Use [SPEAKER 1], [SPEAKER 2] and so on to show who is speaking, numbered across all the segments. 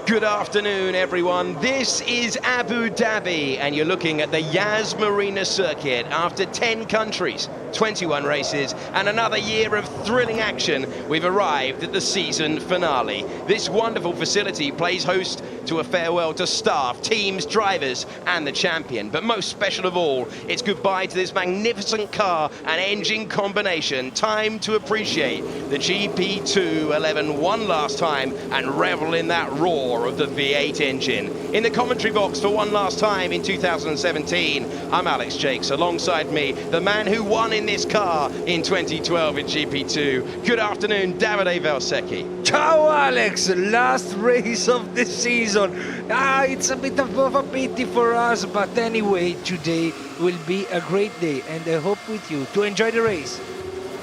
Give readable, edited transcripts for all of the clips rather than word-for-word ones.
[SPEAKER 1] Good afternoon, everyone. This is Abu Dhabi, and you're looking at the Yas Marina circuit. After 10 countries, 21 races, and another year of thrilling action, we've arrived at the season finale. This wonderful facility plays host to a farewell to staff, teams, drivers, and the champion. But most special of all, it's goodbye to this magnificent car and engine combination. Time to appreciate the GP2 11 one last time and revel in that roar of the V8 engine. In the commentary box for one last time in 2017, I'm Alex Jakes. Alongside me, the man who won in this car in 2012 in GP2. Good afternoon, Davide Valsecchi.
[SPEAKER 2] Ciao Alex, last race of the season. It's a bit of a pity for us, but anyway, today will be a great day, and I hope with you to enjoy the race.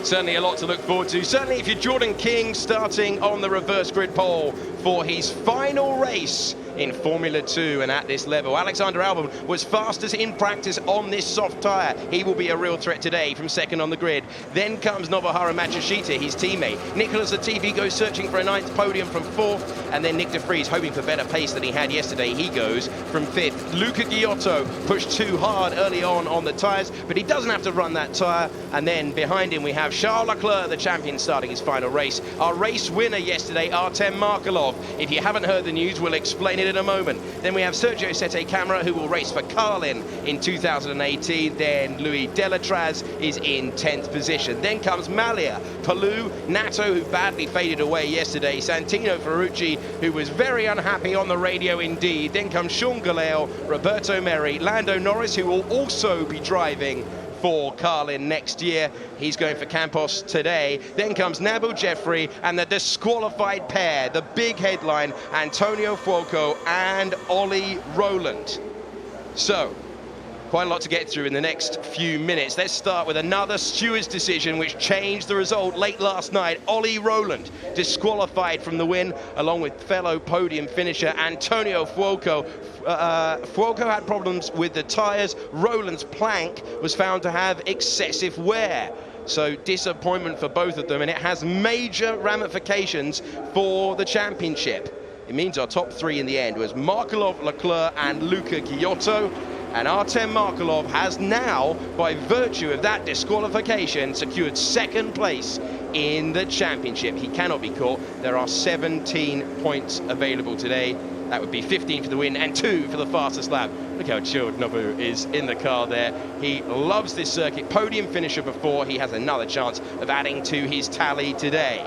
[SPEAKER 1] Certainly a lot to look forward to. Certainly if you're Jordan King starting on the reverse grid pole for his final race in Formula 2 and at this level. Alexander Albon was fastest in practice on this soft tyre. He will be a real threat today from second on the grid. Then comes Nobuharu Matsushita, his teammate. Nicholas Latifi goes searching for a ninth podium from fourth, and then Nick de Vries hoping for better pace than he had yesterday. He goes from fifth. Luca Giotto pushed too hard early on the tyres, but he doesn't have to run that tyre. And then behind him we have Charles Leclerc, the champion, starting his final race. Our race winner yesterday, Artem Markelov. If you haven't heard the news, we'll explain it in a moment. Then we have Sergio Sette Camara, who will race for Carlin in 2018. Then Louis Delatraz is in 10th position. Then comes Malia, Palou, Nato, who badly faded away yesterday, Santino Ferrucci, who was very unhappy on the radio indeed. Then comes Sean Galeo, Roberto Meri, Lando Norris, who will also be driving for Carlin next year. He's going for Campos today. Then comes Nabil Jeffrey and the disqualified pair, the big headline, Antonio Fuoco and Ollie Rowland. So, quite a lot to get through in the next few minutes. Let's start with another steward's decision which changed the result late last night. Ollie Rowland disqualified from the win along with fellow podium finisher Antonio Fuoco. Fuoco had problems with the tyres. Rowland's plank was found to have excessive wear. So disappointment for both of them, and it has major ramifications for the championship. It means our top three in the end was Markelov, Leclerc and Luca Giotto. And Artem Markelov has now, by virtue of that disqualification, secured second place in the championship. He cannot be caught. There are 17 points available today. That would be 15 for the win and 2 for the fastest lap. Look how chilled Nobu is in the car there. He loves this circuit. Podium finisher before. He has another chance of adding to his tally today.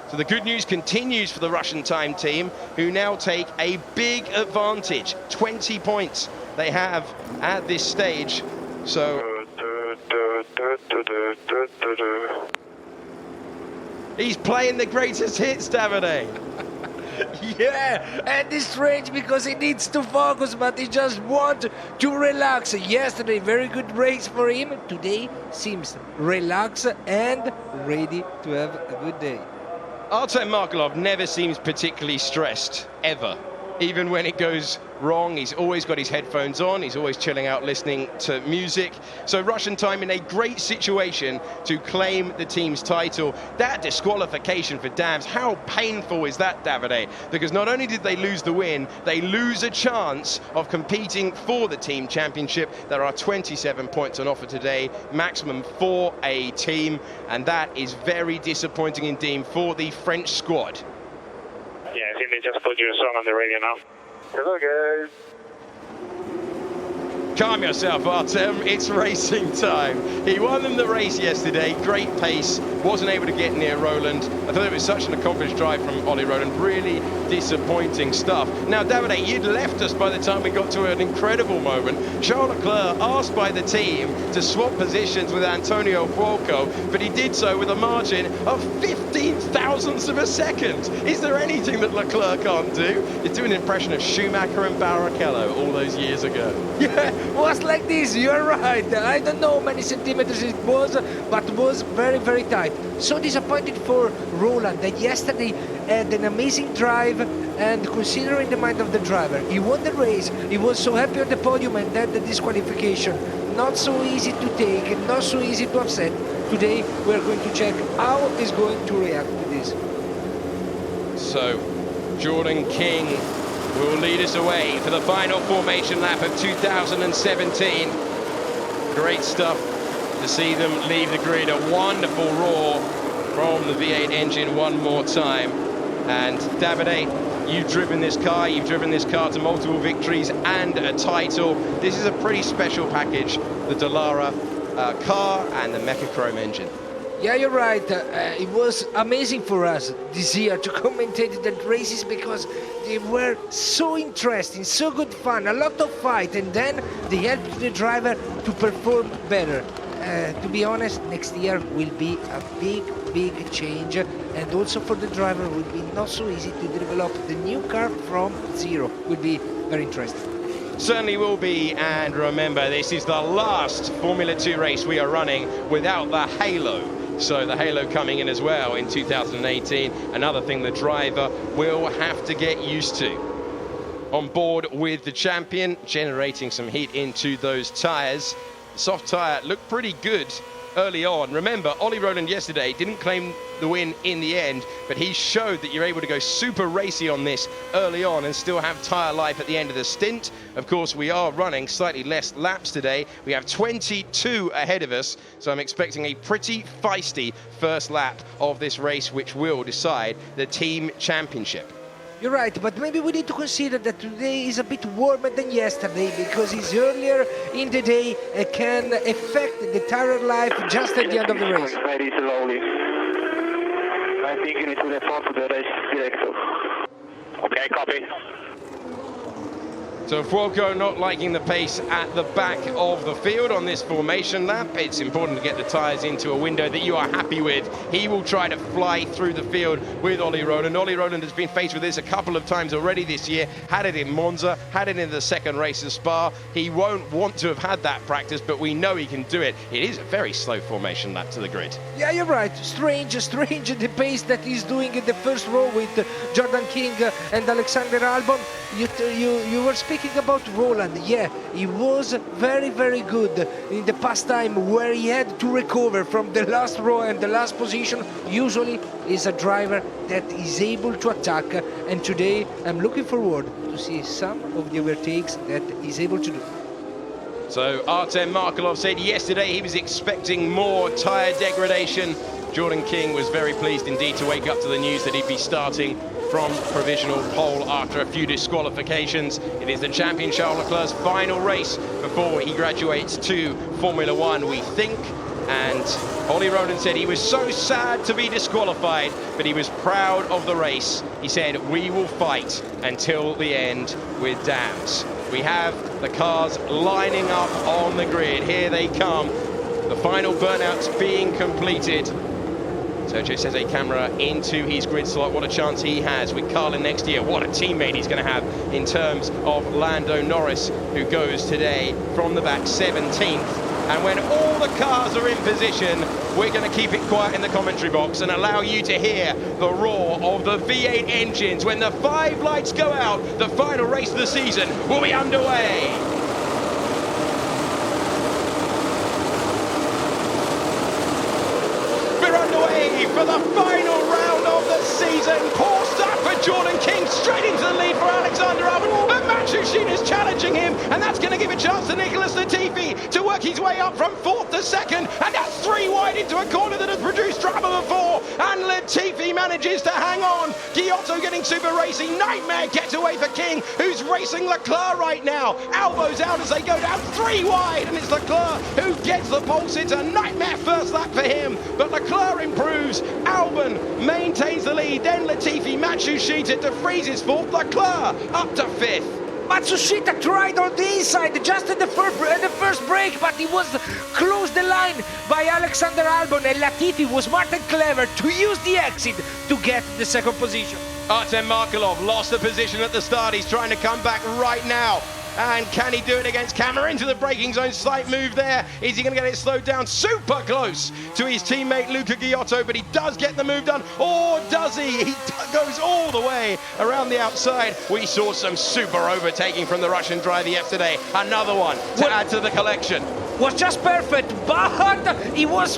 [SPEAKER 1] So the good news continues for the Russian time team, who now take a big advantage. 20 points they have at this stage. So he's playing the greatest hits, Davide.
[SPEAKER 2] Yeah, and it's strange because he needs to focus, but he just wants to relax. Yesterday, very good race for him. Today seems relaxed and ready to have a good day.
[SPEAKER 1] Artem Markelov never seems particularly stressed, ever. Even when it goes wrong, he's always got his headphones on, he's always chilling out listening to music. So Russian time in a great situation to claim the team's title. That disqualification for Davs, how painful is that, Davide? Because not only did they lose the win, they lose a chance of competing for the team championship. There are 27 points on offer today, maximum for a team, and that is very disappointing indeed for the French squad.
[SPEAKER 3] Yeah, I think they just put your song on the radio now. Hello, guys.
[SPEAKER 1] Calm yourself, Artem. It's racing time. He won them the race yesterday. Great pace. Wasn't able to get near Rowland. I thought it was such an accomplished drive from Ollie Rowland. Really disappointing stuff. Now, Davide, you'd left us by the time we got to an incredible moment. Charles Leclerc asked by the team to swap positions with Antonio Fuoco, but he did so with a margin of 15 thousandths of a second. Is there anything that Leclerc can't do? He's doing an impression of Schumacher and Barrichello all those years ago.
[SPEAKER 2] Yeah, was like this, you're right. I don't know how many centimeters it was, but it was very, very tight. So disappointed for Rowland that yesterday had an amazing drive, and considering the mind of the driver, he won the race, he was so happy on the podium, and then the disqualification. Not so easy to take, not so easy to upset. Today we're going to check how he's going to react to this.
[SPEAKER 1] So Jordan King will lead us away for the final formation lap of 2017. Great stuff to see them leave the grid. A wonderful roar from the V8 engine one more time. And Davide, you've driven this car to multiple victories and a title. This is a pretty special package, the Dallara car and the Mechachrome engine.
[SPEAKER 2] Yeah, you're right. It was amazing for us this year to commentate the races because they were so interesting, so good fun, a lot of fight, and then they helped the driver to perform better. To be honest, next year will be a big change, and also for the driver will be not so easy to develop the new car from zero. Will be very interesting.
[SPEAKER 1] Certainly will be, and remember, this is the last Formula 2 race we are running without the halo. So the halo coming in as well in 2018, another thing the driver will have to get used to. On board with the champion, generating some heat into those tyres. The soft tyre looked pretty good early on. Remember, Ollie Rowland yesterday didn't claim the win in the end, but he showed that you're able to go super racy on this early on and still have tyre life at the end of the stint. Of course, we are running slightly less laps today. We have 22 ahead of us, so I'm expecting a pretty feisty first lap of this race, which will decide the team championship.
[SPEAKER 2] You're right, but maybe we need to consider that today is a bit warmer than yesterday because it's earlier in the day can affect the tire life just at the end of the race.
[SPEAKER 4] Very slowly. I think you need to report to the race director. Okay, copy.
[SPEAKER 1] So Fuoco not liking the pace at the back of the field on this formation lap. It's important to get the tyres into a window that you are happy with. He will try to fly through the field with Ollie Rowland. Ollie Rowland has been faced with this a couple of times already this year. Had it in Monza, had it in the second race of Spa. He won't want to have had that practice, but we know he can do it. It is a very slow formation lap to the grid.
[SPEAKER 2] Yeah, you're right. Strange the pace that he's doing in the first row with Jordan King and Alexander Albon. You were speaking about Rowland. Yeah, he was very good in the past time where he had to recover from the last row and the last position. Usually is a driver that is able to attack, and today I'm looking forward to see some of the overtakes that he's able to do.
[SPEAKER 1] So Artem Markelov said yesterday he was expecting more tyre degradation. Jordan King was very pleased indeed to wake up to the news that he'd be starting from provisional pole after a few disqualifications. It is the champion Charles Leclerc's final race before he graduates to Formula One, we think. And Ollie Rowland said he was so sad to be disqualified, but he was proud of the race. He said, "We will fight until the end with dams." We have the cars lining up on the grid. Here they come. The final burnouts being completed. Sergio says a camera into his grid slot. What a chance he has with Carlin next year. What a teammate he's going to have in terms of Lando Norris, who goes today from the back 17th. And when all the cars are in position, we're going to keep it quiet in the commentary box and allow you to hear the roar of the V8 engines. When the 5 lights go out, the final race of the season will be underway. For the final round of the season. Poor start for Jordan King, straight into the lead for Alexander Albon, but Matsushita's challenging him, and that's going to give a chance to Nicholas Latifi to work his way up from 4th to 2nd, and that's 3 wide into a corner that has produced drama before, and Latifi manages to hang on. Giotto getting super racing, nightmare getaway for King, who's racing Leclerc right now. Elbows out as they go down 3 wide, and it's Leclerc who gets the pole. It's a nightmare first lap for him, but Leclerc improves. Albon maintains the lead, then Latifi, Matsushita to freeze his 4th, Leclerc up to 5th.
[SPEAKER 2] Matsushita tried on the inside just at the first break, but he was closed the line by Alexander Albon, and Latifi was smart and clever to use the exit to get the 2nd position.
[SPEAKER 1] Artem Markelov lost the position at the start. He's trying to come back right now. And can he do it against camera into the braking zone? Slight move there. Is he going to get it slowed down? Super close to his teammate Luca Giotto, but he does get the move done. Or does he? He goes all the way around the outside. We saw some super overtaking from the Russian driver yesterday. Another one to add to the collection.
[SPEAKER 2] was just perfect, but he was,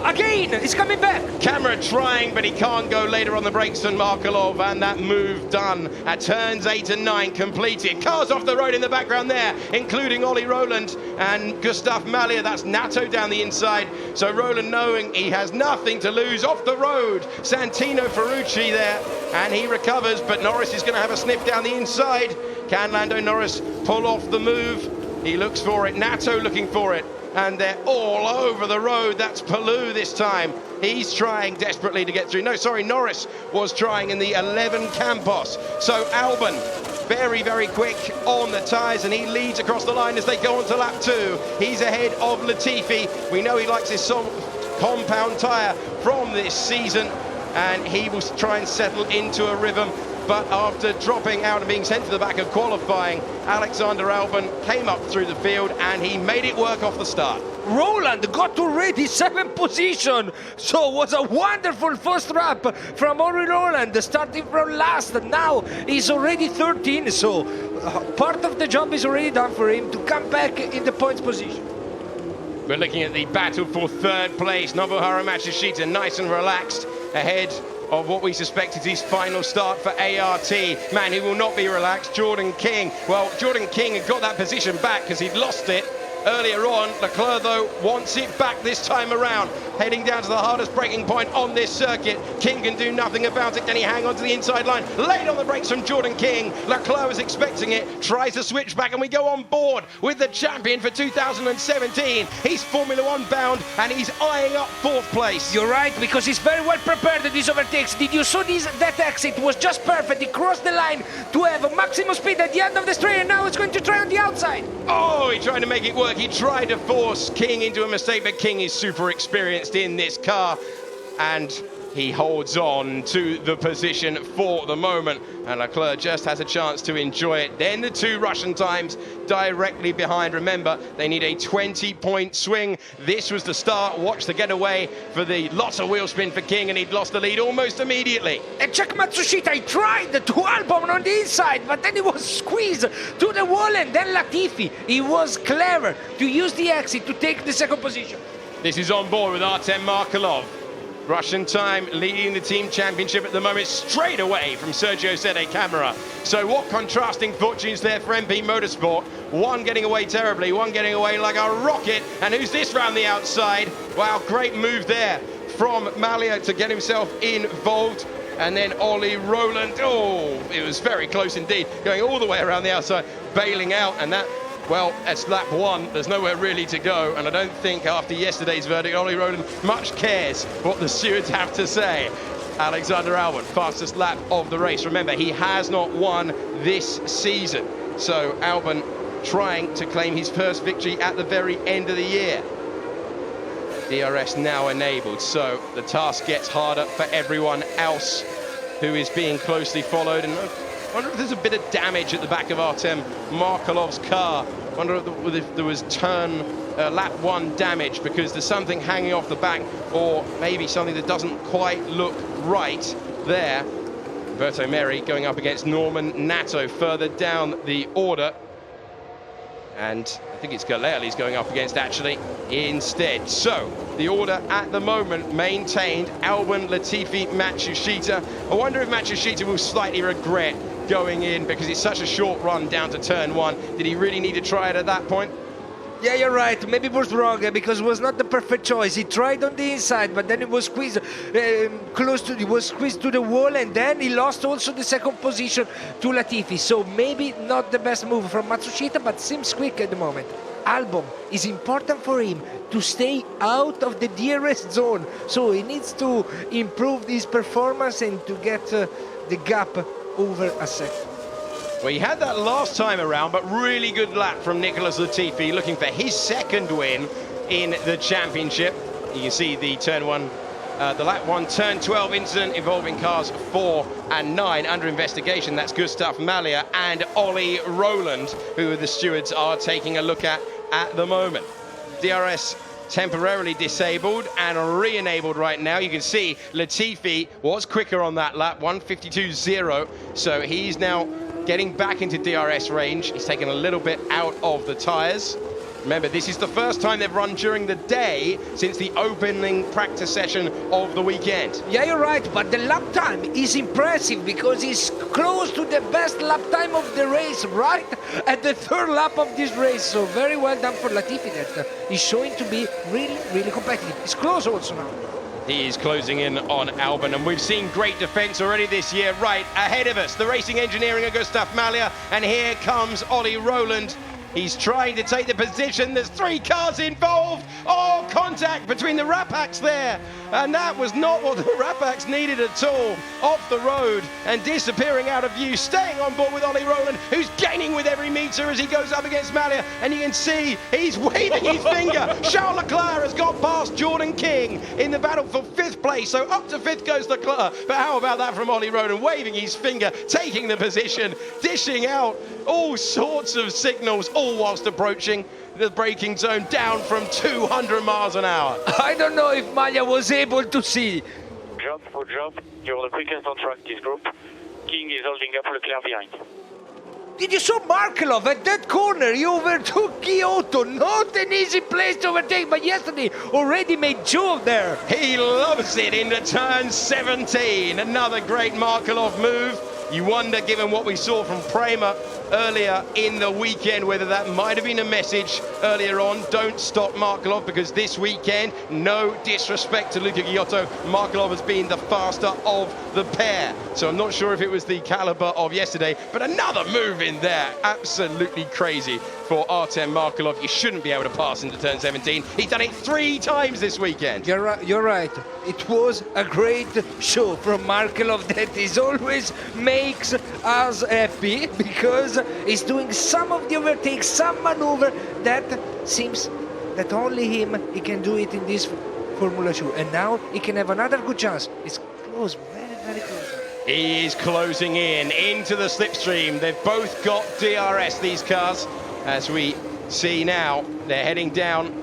[SPEAKER 2] again, he's coming back.
[SPEAKER 1] Camera trying, but he can't go later on the brakes than Markelov, and that move done at turns 8 and 9 completed. Cars off the road in the background there, including Ollie Rowland and Gustav Malya. That's Nato down the inside. So Rowland, knowing he has nothing to lose, off the road. Santino Ferrucci there, and he recovers, but Norris is going to have a sniff down the inside. Can Lando Norris pull off the move? He looks for it, Nato looking for it, and they're all over the road. That's Palou this time. He's trying desperately to get through. No, sorry, Norris was trying in the 11 Campos. So Albon, very, very quick on the tyres, and he leads across the line as they go on to lap 2. He's ahead of Latifi. We know he likes his compound tyre from this season, and he will try and settle into a rhythm. But after dropping out and being sent to the back of qualifying, Alexander Albon came up through the field and he made it work off the start.
[SPEAKER 2] Rowland got already 7th position, so it was a wonderful first lap from Ollie Rowland, starting from last. Now he's already 13, so part of the job is already done for him to come back in the points position.
[SPEAKER 1] We're looking at the battle for 3rd place. Nobuharu Matsushita nice and relaxed ahead of what we suspect is his final start for ART. Man, he will not be relaxed, Jordan King. Well, Jordan King had got that position back because he'd lost it earlier on. Leclerc, though, wants it back this time around. Heading down to the hardest braking point on this circuit. King can do nothing about it. Can he hang on to the inside line? Late on the brakes from Jordan King. Leclerc was expecting it, tries to switch back, and we go on board with the champion for 2017. He's Formula One bound, and he's eyeing up 4th place.
[SPEAKER 2] You're right, because he's very well prepared at these overtakes. Did you saw that exit was just perfect. He crossed the line to have a maximum speed at the end of the straight, and now it's going to try on the outside.
[SPEAKER 1] Oh, he tried to make it work. He tried to force King into a mistake, but King is super experienced in this car, and he holds on to the position for the moment, and Leclerc just has a chance to enjoy it. Then the 2 Russian times directly behind. Remember, they need a 20-point swing. This was the start. Watch the getaway for the lots of wheel spin for King, and he'd lost the lead almost immediately.
[SPEAKER 2] And check Matsushita, he tried to Albon on the inside, but then he was squeezed to the wall, and then Latifi, he was clever to use the exit to take the 2nd position.
[SPEAKER 1] This is on board with Artem Markelov. Russian time leading the team championship at the moment, straight away from Sergio Sede Camera. So what contrasting fortunes there for MP Motorsport. One getting away terribly, one getting away like a rocket. And who's this round the outside? Wow, great move there from Malya to get himself involved. And then Ollie Rowland, oh, it was very close indeed, going all the way around the outside, bailing out, and that, well, it's lap 1, there's nowhere really to go, and I don't think after yesterday's verdict, Ollie Rowland much cares what the stewards have to say. Alexander Albon, fastest lap of the race. Remember, he has not won this season, so Albon trying to claim his first victory at the very end of the year. DRS now enabled, so the task gets harder for everyone else who is being closely followed. And I wonder if there's a bit of damage at the back of Artem Markelov's car. I wonder if there was lap 1 damage, because there's something hanging off the back, or maybe something that doesn't quite look right there. Roberto Meri going up against Norman Nato further down the order. And I think it's Galeli's going up against actually instead. So the order at the moment maintained: Albon, Latifi, Matsushita. I wonder if Matsushita will slightly regret going in, because it's such a short run down to turn 1. Did he really need to try it at that point?
[SPEAKER 2] Yeah, you're right. Maybe it was wrong because it was not the perfect choice. He tried on the inside, but then it was squeezed squeezed to the wall, and then he lost also the 2nd position to Latifi. So maybe not the best move from Matsushita, but seems quick at the moment. Albon is important for him to stay out of the DRS zone, so he needs to improve his performance and to get the gap over a second.
[SPEAKER 1] Well, he had that last time around, but really good lap from Nicholas Latifi, looking for his 2nd win in the championship. You can see the the lap 1, turn 12 incident involving cars 4 and 9 under investigation. That's Gustav Malya and Ollie Rowland, who the stewards are taking a look at the moment. DRS temporarily disabled and re-enabled right now. You can see Latifi was quicker on that lap, 1:52.0, so he's now getting back into DRS range. He's taken a little bit out of the tyres. Remember, this is the first time they've run during the day since the opening practice session of the weekend.
[SPEAKER 2] Yeah, you're right, but the lap time is impressive because he's close to the best lap time of the race, right? At the third lap of this race. So very well done for Latifi that is showing to be really, really competitive. It's close also now.
[SPEAKER 1] He is closing in on Albon, and we've seen great defence already this year. Right ahead of us, the Racing Engineering of Gustav Malja, and here comes Ollie Rowland. He's trying to take the position. There's 3 cars involved. Oh, contact between the Rapaks there. And that was not what the Rapaks needed at all. Off the road and disappearing out of view. Staying on board with Ollie Rowland, who's gaining with every metre as he goes up against Malja. And you can see he's waving his finger. Charles Leclerc has got past Jordan King in the battle for 5th place. So up to 5th goes Leclerc. But how about that from Ollie Rowland, waving his finger, taking the position, dishing out all sorts of signals, all whilst approaching the braking zone down from 200 miles an hour.
[SPEAKER 2] I don't know if Malja was able to see.
[SPEAKER 3] Jump for jump, you're the quickest on track this group. King is holding up Leclerc behind.
[SPEAKER 2] Did you saw Markelov at that corner? He overtook Giotto. Not an easy place to overtake, but yesterday already made 2 of there.
[SPEAKER 1] He loves it into turn 17. Another great Markelov move. You wonder, given what we saw from Prema earlier in the weekend, whether that might have been a message earlier on. Don't stop Markelov, because this weekend, no disrespect to Luca Giotto, Markelov has been the faster of the pair. So I'm not sure if it was the caliber of yesterday, but another move in there. Absolutely crazy for Artem Markelov. You shouldn't be able to pass into turn 17. He's done it 3 times this weekend.
[SPEAKER 2] You're right. It was a great show from Markelov that is always makes us happy, because he's doing some of the overtakes, some maneuver that seems that only he can do it in this Formula 2. And now he can have another good chance. It's close, very, very close.
[SPEAKER 1] He is closing in into the slipstream. They've both got DRS, these cars. As we see now, they're heading down.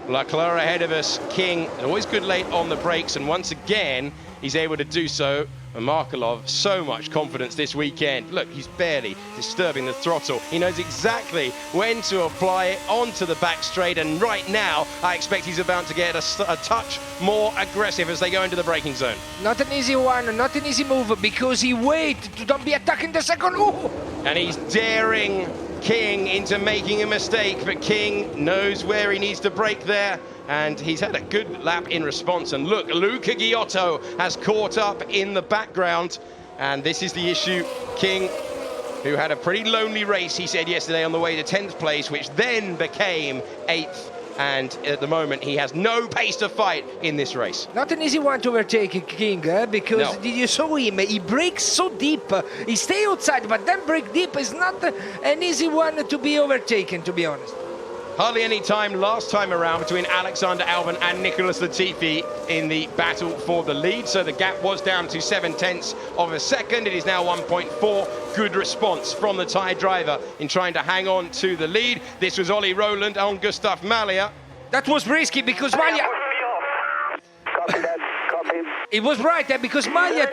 [SPEAKER 1] Leclerc ahead of us. King, always good late on the brakes, and once again, he's able to do so. And Markelov, so much confidence this weekend. Look, he's barely disturbing the throttle. He knows exactly when to apply it onto the back straight, and right now, I expect he's about to get a touch more aggressive as they go into the braking zone.
[SPEAKER 2] Not an easy one, not an easy move, because he waited to don't be attacking the second. Ooh.
[SPEAKER 1] And he's daring King into making a mistake, but King knows where he needs to brake there, and he's had a good lap in response. And look, Luca Giotto has caught up in the background, and this is the issue. King, who had a pretty lonely race, he said yesterday, on the way to 10th place, which then became 8th. And at the moment, he has no pace to fight in this race.
[SPEAKER 2] Not an easy one to overtake King, because did you saw him? He brakes so deep. He stay outside, but then brake deep is not an easy one to be overtaken, to be honest.
[SPEAKER 1] Hardly any time last time around between Alexander Albon and Nicholas Latifi in the battle for the lead. So the gap was down to 0.7 of a second. It is now 1.4. Good response from the Thai driver in trying to hang on to the lead. This was Ollie Rowland on Gustav Malja.
[SPEAKER 2] That was risky because Malja...
[SPEAKER 4] Copy that, copy.
[SPEAKER 2] It was right there because Malja...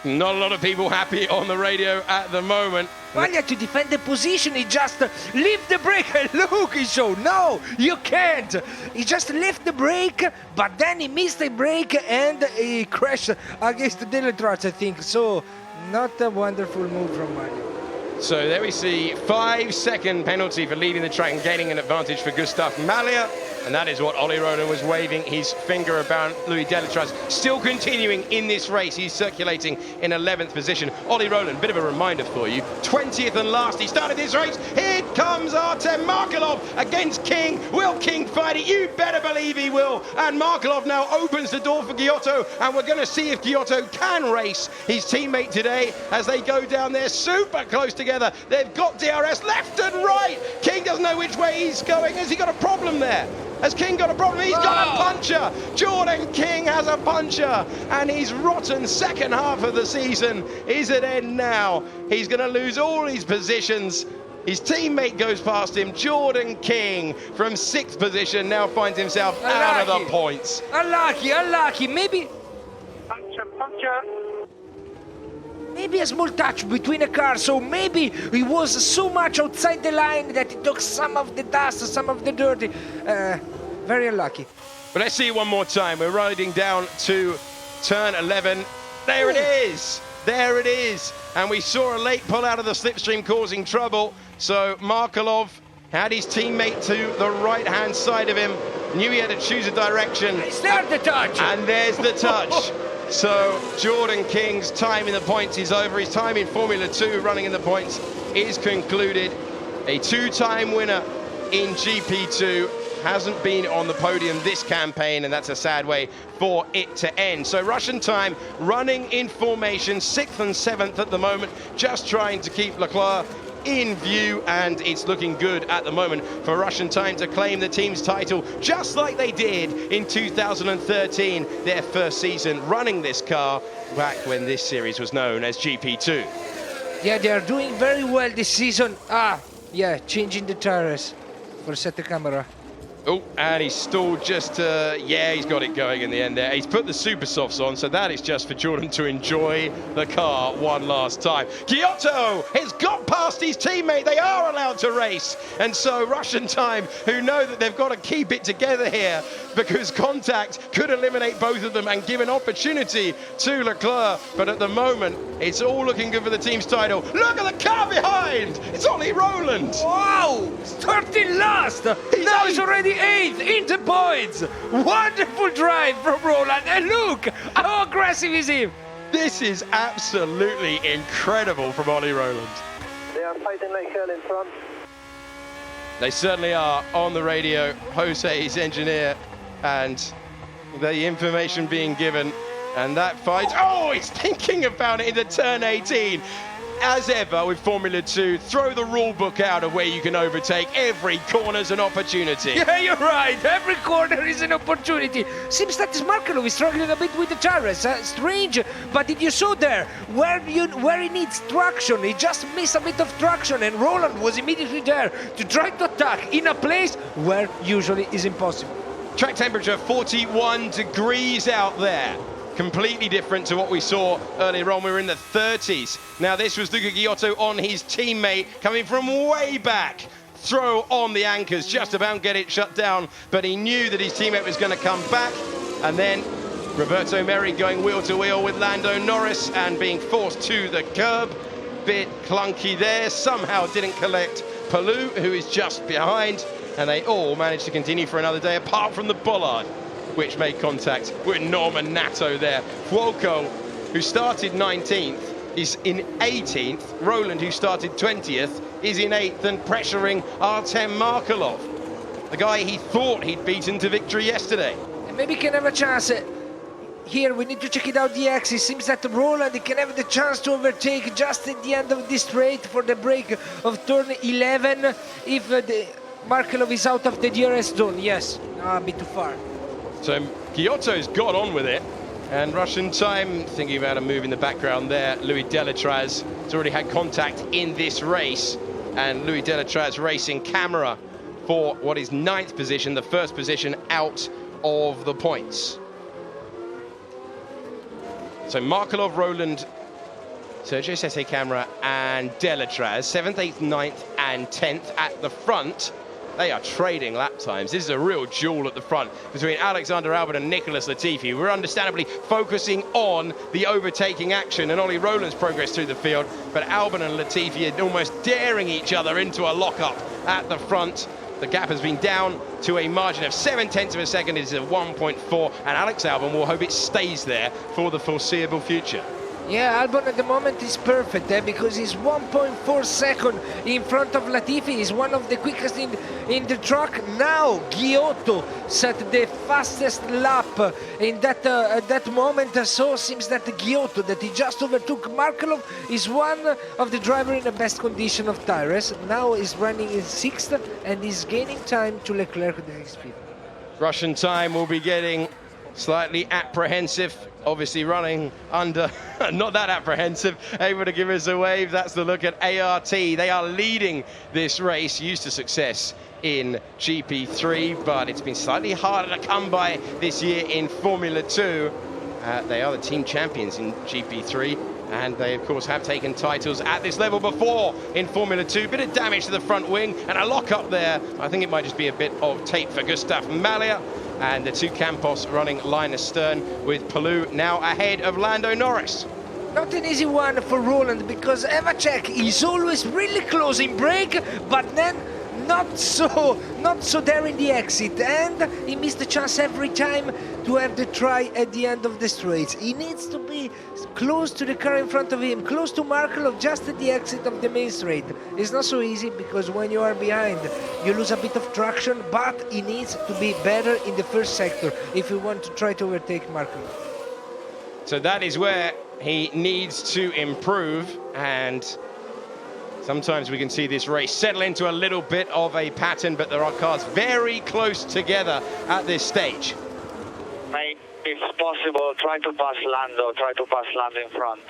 [SPEAKER 1] Not a lot of people happy on the radio at the moment.
[SPEAKER 2] Malja, to defend the position, he just lift the brake. Look, he showed, no, you can't. He just lift the brake, but then he missed the brake and he crashed against the leclerc, I think. So, not a wonderful move from Malja.
[SPEAKER 1] So there we see 5-second penalty for leading the track and gaining an advantage for Gustav Malja. And that is what Ollie Rowland was waving his finger about. Louis Delatraz still continuing in this race. He's circulating in 11th position. Ollie Rowland, bit of a reminder for you. 20th and last. He started this race. Here comes Artem Markelov against King. Will King fight it? You better believe he will. And Markelov now opens the door for Giotto. And we're going to see if Giotto can race his teammate today as they go down there super close together. They've got DRS left and right. King doesn't know which way he's going. Has he got a problem there? Has King got a problem? He's got a puncher. Jordan King has a puncher, and his rotten second half of the season is at end now. He's going to lose all his positions. His teammate goes past him. Jordan King from 6th position now finds himself out of the points.
[SPEAKER 2] Unlucky. Maybe maybe a small touch between a car, so maybe he was so much outside the line that he took some of the dust, some of the dirt. Very unlucky.
[SPEAKER 1] But let's see it one more time. We're riding down to turn 11. There it is. There it is. And we saw a late pull out of the slipstream causing trouble. So Markelov had his teammate to the right-hand side of him. Knew he had to choose a direction.
[SPEAKER 2] Is there the touch?
[SPEAKER 1] And there's the touch. So Jordan King's time in the points is over. His time in Formula 2 running in the points is concluded. A two-time winner in GP2. Hasn't been on the podium this campaign, and that's a sad way for it to end. So Russian time running in formation, 6th and 7th at the moment, just trying to keep Leclerc in view, and it's looking good at the moment for Russian time to claim the team's title, just like they did in 2013, their first season running this car back when this series was known as GP2.
[SPEAKER 2] Yeah, they are doing very well this season. Yeah, changing the tires for set the camera.
[SPEAKER 1] Oh, and he's stalled just yeah, he's got it going in the end there. He's put the super softs on, so that is just for Jordan to enjoy the car one last time. Giotto has got past his teammate. They are allowed to race. And so Russian time, who know that they've got to keep it together here because contact could eliminate both of them and give an opportunity to Leclerc. But at the moment, it's all looking good for the team's title. Look at the car behind. It's Ollie Rowland.
[SPEAKER 2] Wow, starting last. Now he's already 8th in the points. Wonderful drive from Rowland, and look how aggressive is he.
[SPEAKER 1] This is absolutely incredible from Ollie Rowland.
[SPEAKER 4] They are fighting like hell in front.
[SPEAKER 1] They certainly are on the radio. Jose, his engineer, and the information being given, and that fight. Oh, he's thinking about it into turn 18. As ever with Formula 2, throw the rule book out of where you can overtake. Every corner's an opportunity.
[SPEAKER 2] Yeah, you're right. Every corner is an opportunity. Seems that Markelov is struggling a bit with the tires. Strange, but did you saw there where he needs traction? He just missed a bit of traction, and Rowland was immediately there to try to attack in a place where usually is impossible.
[SPEAKER 1] Track temperature 41 degrees out there. Completely different to what we saw earlier on. We were in the 30s. Now this was Luca Giotto on his teammate coming from way back. Throw on the anchors, just about get it shut down, but he knew that his teammate was going to come back. And then Roberto Merri going wheel to wheel with Lando Norris and being forced to the curb. Bit clunky there, somehow didn't collect Palou, who is just behind, and they all managed to continue for another day apart from the bollard, which made contact with Norman Nato there. Fuoco, who started 19th, is in 18th. Rowland, who started 20th, is in 8th and pressuring Artem Markelov, the guy he thought he'd beaten to victory yesterday.
[SPEAKER 2] And maybe he can have a chance. Here, we need to check it out the X. It seems that Rowland can have the chance to overtake just at the end of this straight for the break of turn 11. If Markelov is out of the DRS zone, yes, a bit too far.
[SPEAKER 1] So Giotto's got on with it, and Russian time thinking about a move in the background there. Louis Delatraz has already had contact in this race, and Louis Delatraz racing camera for what is 9th position, the first position out of the points. So Markelov, Rowland, Sergio Sette Camera and Delatraz, 7th, 8th, 9th and 10th at the front. They are trading lap times. This is a real duel at the front between Alexander Albon and Nicholas Latifi. We're understandably focusing on the overtaking action and Ollie Rowland's progress through the field, but Albon and Latifi are almost daring each other into a lockup at the front. The gap has been down to a margin of 0.7 of a second. It is a 1.4, and Alex Albon will hope it stays there for the foreseeable future.
[SPEAKER 2] Yeah, Albon at the moment is perfect because he's 1.4 seconds in front of Latifi. He's one of the quickest in the track. Now Giotto set the fastest lap in that moment. So it seems that Giotto, that he just overtook Markelov, is one of the drivers in the best condition of tires. Now he's running in 6th and is gaining time to Leclerc at the speed. Russian
[SPEAKER 1] time will be getting slightly apprehensive, obviously running under, not that apprehensive, able to give us a wave. That's the look at ART. They are leading this race, used to success in GP3, but it's been slightly harder to come by this year in Formula 2. They are the team champions in GP3. And they, of course, have taken titles at this level before in Formula 2. Bit of damage to the front wing and a lock up there. I think it might just be a bit of tape for Gustav Mallia. And the two Campos running line astern, with Palou now ahead of Lando Norris.
[SPEAKER 2] Not an easy one for Roland, because Evacek is always really close in brake, but then not so there in the exit, and he missed the chance every time to have the try at the end of the straights. He needs to be close to the car in front of him, close to Markelov, just at the exit of the main straight. It's not so easy, because when you are behind you lose a bit of traction, but he needs to be better in the first sector if you want to try to overtake Markelov.
[SPEAKER 1] So that is where he needs to improve, and sometimes we can see this race settle into a little bit of a pattern, but there are cars very close together at this stage.
[SPEAKER 3] Mate, if possible, try to pass Lando in front.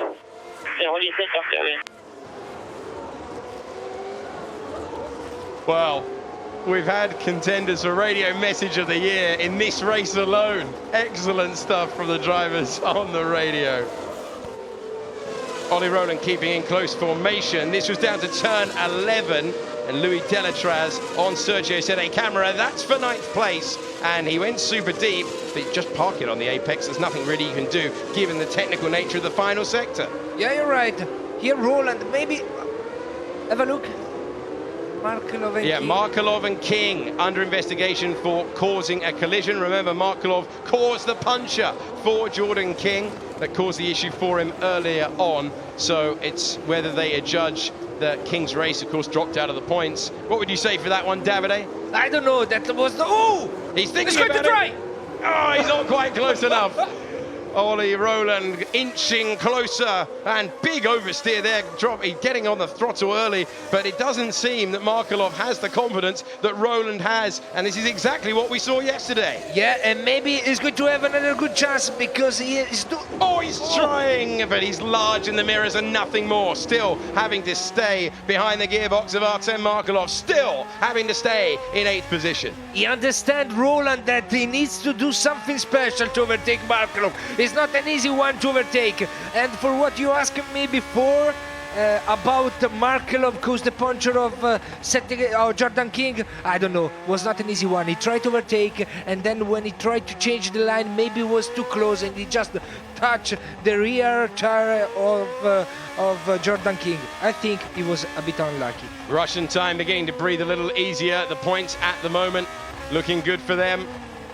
[SPEAKER 3] Yeah, what do you think of that?
[SPEAKER 1] Well, we've had contenders for Radio Message of the Year in this race alone. Excellent stuff from the drivers on the radio. Ollie Rowland keeping in close formation. This was down to turn 11, and Louis Delatraz on Sergio said, "Hey, camera, that's for 9th place." And he went super deep, but just park it on the apex. There's nothing really you can do, given the technical nature of the final sector.
[SPEAKER 2] Yeah, you're right. Here, Roland, maybe have a look. Markelov and King.
[SPEAKER 1] Markelov and King under investigation for causing a collision. Remember, Markelov caused the puncher for Jordan King that caused the issue for him earlier on. So it's whether they adjudge that King's race, of course, dropped out of the points. What would you say for that one, Davide?
[SPEAKER 2] I don't know. That was the... Oh!
[SPEAKER 1] He's thinking
[SPEAKER 2] going
[SPEAKER 1] about
[SPEAKER 2] to try!
[SPEAKER 1] Oh, he's not quite close enough. Ollie Rowland inching closer, and big oversteer there, getting on the throttle early, but it doesn't seem that Markelov has the confidence that Rowland has, and this is exactly what we saw yesterday.
[SPEAKER 2] Yeah, and maybe he's going to have another good chance, because he is...
[SPEAKER 1] He's trying, but he's large in the mirrors and nothing more. Still having to stay behind the gearbox of Artem Markelov, still having to stay in 8th position.
[SPEAKER 2] He understands, Roland, that he needs to do something special to overtake Markelov. It's not an easy one to overtake. And for what you asked me before about Markelov caused the puncher of Jordan King, I don't know, was not an easy one. He tried to overtake, and then when he tried to change the line, maybe it was too close, and he just touched the rear tire of Jordan King. I think he was a bit unlucky.
[SPEAKER 1] Russian time beginning to breathe a little easier. The points at the moment looking good for them.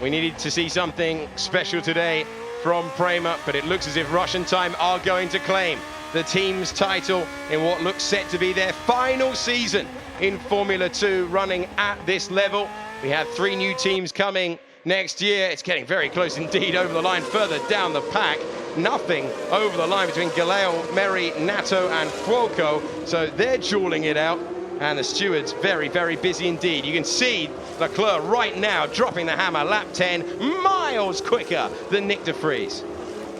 [SPEAKER 1] We needed to see something special today from Prema, but it looks as if Russian time are going to claim the team's title in what looks set to be their final season in Formula 2, running at this level. We have 3 new teams coming next year. It's getting very close indeed over the line, further down the pack. Nothing over the line between Galeo, Meri, Nato and Fuoco, so they're dueling it out. And the stewards very, very busy indeed. You can see Leclerc right now dropping the hammer, lap 10, miles quicker than Nick de Vries.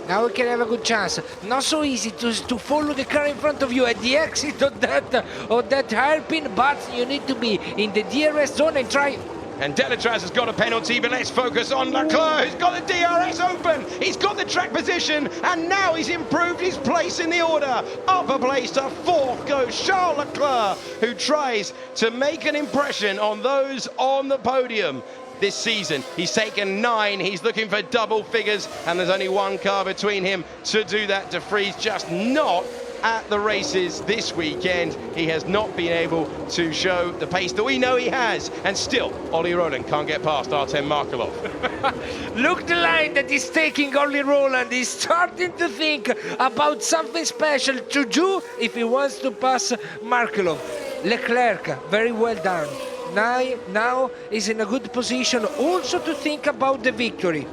[SPEAKER 2] Now we can have a good chance. Not so easy to follow the car in front of you at the exit of that hairpin, but you need to be in the DRS zone and try.
[SPEAKER 1] And Delatraz has got a penalty, but let's focus on Leclerc, who's got the DRS open. He's got the track position, and now he's improved his place in the order. Up a place to 4th goes Charles Leclerc, who tries to make an impression on those on the podium this season. He's taken 9, he's looking for double figures, and there's only 1 car between him to do that. De Vries just not at the races this weekend. He has not been able to show the pace that we know he has, and still Ollie Rowland can't get past Artem Markelov.
[SPEAKER 2] Look the line that he's taking, Ollie Rowland. He's starting to think about something special to do if he wants to pass Markelov. Leclerc, very well done. Now is in a good position also to think about the victory.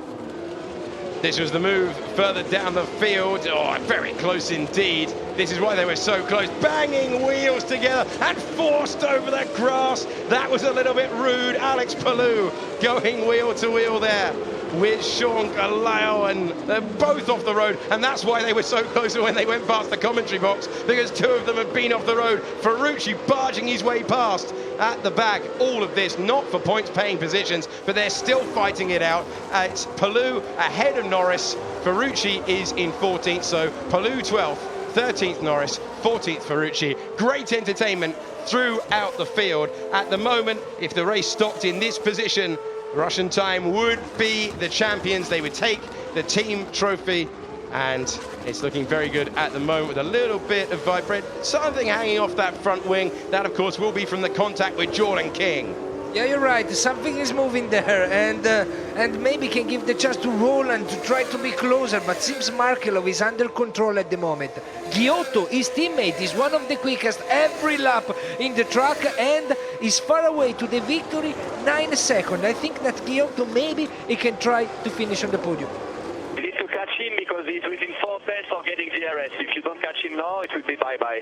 [SPEAKER 1] This was the move further down the field. Oh, very close indeed. This is why they were so close. Banging wheels together and forced over the grass. That was a little bit rude. Alex Palou going wheel to wheel there with Sean Galeo, and they're both off the road, and that's why they were so close when they went past the commentary box, because 2 of them have been off the road. Ferrucci barging his way past at the back. All of this not for points paying positions, but they're still fighting it out. It's Palou ahead of Norris. Ferrucci is in 14th, so Palou 12th, 13th Norris, 14th Ferrucci. Great entertainment throughout the field. At the moment, if the race stopped in this position, Russian Time would be the champions. They would take the team trophy, and it's looking very good at the moment with a little bit of something hanging off that front wing. That, of course, will be from the contact with Jordan King.
[SPEAKER 2] Yeah, you're right. Something is moving there, and maybe can give the chance to Roland to try to be closer, but seems Markelov is under control at the moment. Giotto, his teammate, is one of the quickest every lap in the track and is far away to the victory, 9 seconds. I think that Giotto, maybe he can try to finish on the podium.
[SPEAKER 4] You need to catch him because he's within 4 tenths of getting DRS. If you don't catch him now, it will be bye-bye.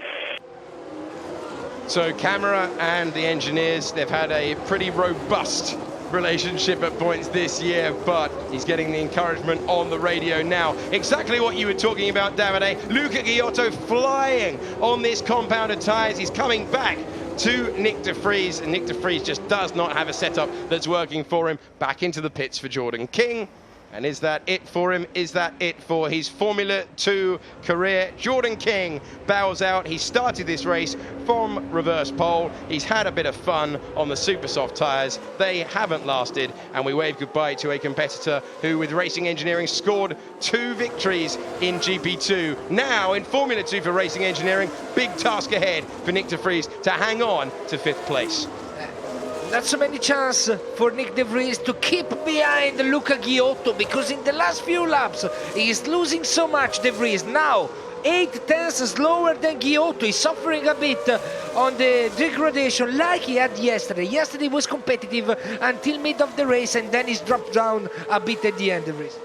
[SPEAKER 1] So Camera and the engineers, they've had a pretty robust relationship at points this year, but he's getting the encouragement on the radio now. Exactly what you were talking about, Davide. Luca Giotto flying on this compound of tyres. He's coming back to Nick de Vries, and Nick de Vries just does not have a setup that's working for him. Back into the pits for Jordan King. And is that it for him? Is that it for his Formula 2 career? Jordan King bows out. He started this race from reverse pole. He's had a bit of fun on the super soft tyres. They haven't lasted, and we wave goodbye to a competitor who, with Racing Engineering, scored 2 victories in GP2. Now, in Formula 2 for Racing Engineering, big task ahead for Nick de Vries to hang on to 5th place.
[SPEAKER 2] Not so many chances for Nick de Vries to keep behind Luca Giotto, because in the last few laps he is losing so much. De Vries now 8 tenths slower than Giotto. He's suffering a bit on the degradation like he had yesterday. Yesterday was competitive until mid of the race, and then he's dropped down a bit at the end, De Vries.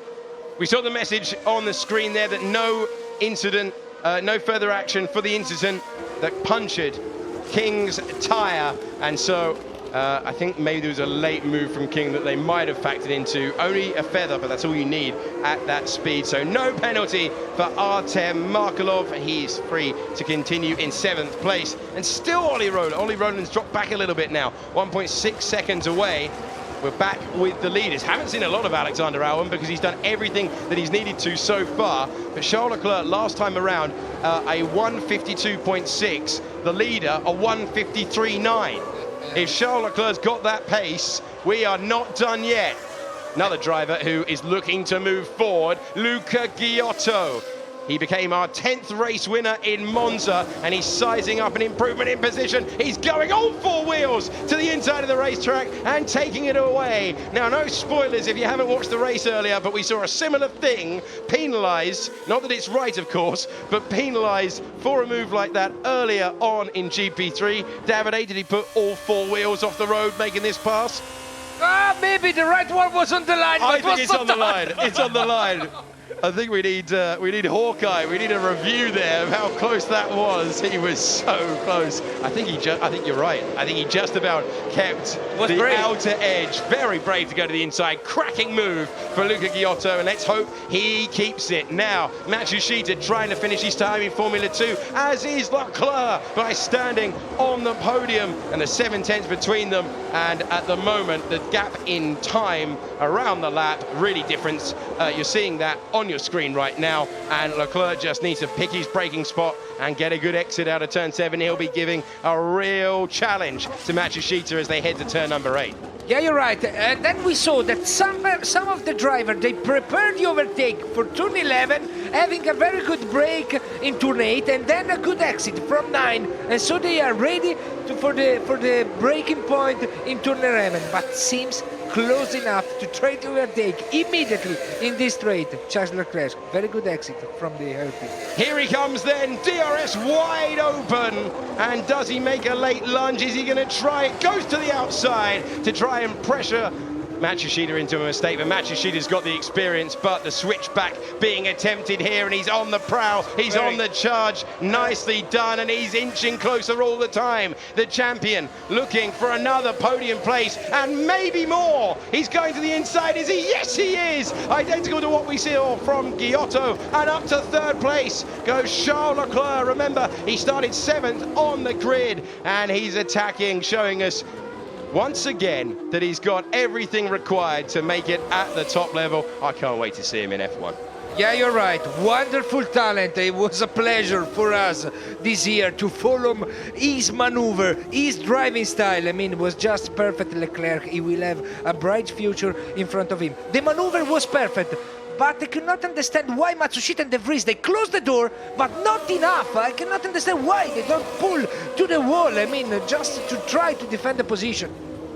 [SPEAKER 1] We saw the message on the screen there that no incident, no further action for the incident that punctured King's tyre, and so I think maybe there was a late move from King that they might have factored into. Only a feather, but that's all you need at that speed. So no penalty for Artem Markelov. He's free to continue in 7th place. And still Ollie Rowland. Ollie Rowland's dropped back a little bit now, 1.6 seconds away. We're back with the leaders. Haven't seen a lot of Alexander Albon because he's done everything that he's needed to so far. But Charles Leclerc last time around, a 152.6. The leader, a 153.9. If Charles Leclerc's got that pace, we are not done yet. Another driver who is looking to move forward, Luca Giotto. He became our 10th race winner in Monza, and he's sizing up an improvement in position. He's going all 4 wheels to the inside of the racetrack and taking it away. Now, no spoilers if you haven't watched the race earlier, but we saw a similar thing penalised, not that it's right, of course, but penalised for a move like that earlier on in GP3. Davide, did he put all 4 wheels off the road making this pass?
[SPEAKER 2] Maybe the right one was on the line.
[SPEAKER 1] I think it's on the line. It's on the line. I think we need Hawkeye. We need a review there of how close that was. He was so close. I think you're right. I think he just about kept the outer edge. Very brave to go to the inside. Cracking move for Luca Giotto, and let's hope he keeps it. Now, Matsushita trying to finish his time in Formula 2, as is Leclerc, by standing on the podium, and the 7 tenths between them. And at the moment, the gap in time around the lap really different. You're seeing that on your screen right now, and Leclerc just needs to pick his braking spot and get a good exit out of turn 7. He'll be giving a real challenge to Matsushita as they head to turn number 8.
[SPEAKER 2] Yeah, you're right. And then we saw that some of the drivers, they prepared the overtake for turn 11, having a very good break in turn 8, and then a good exit from 9. And so they are ready for the breaking point in turn 11. But seems close enough to try to overtake immediately in this straight. Charles Leclerc, very good exit from the hairpin.
[SPEAKER 1] Here he comes then, DRS wide open, and does he make a late lunge? Is he going to try it? Goes to the outside to try and pressure Matsushita into a mistake, but Matsushita's got the experience, but the switchback being attempted here, and he's on the prowl, he's on the charge. Nicely done, and he's inching closer all the time. The champion looking for another podium place, and maybe more. He's going to the inside, is he? Yes, he is! Identical to what we saw from Giotto, and up to 3rd place goes Charles Leclerc. Remember, he started 7th on the grid, and he's attacking, showing us once again that he's got everything required to make it at the top level. I can't wait to see him in F1.
[SPEAKER 2] Yeah, you're right. Wonderful talent. It was a pleasure for us this year to follow his maneuver, his driving style. I mean, it was just perfect, Leclerc. He will have a bright future in front of him. The maneuver was perfect, but I cannot understand why Matsushita and De Vries, they closed the door, but not enough. I cannot understand why they don't pull to the wall. I mean, just to try to defend the position.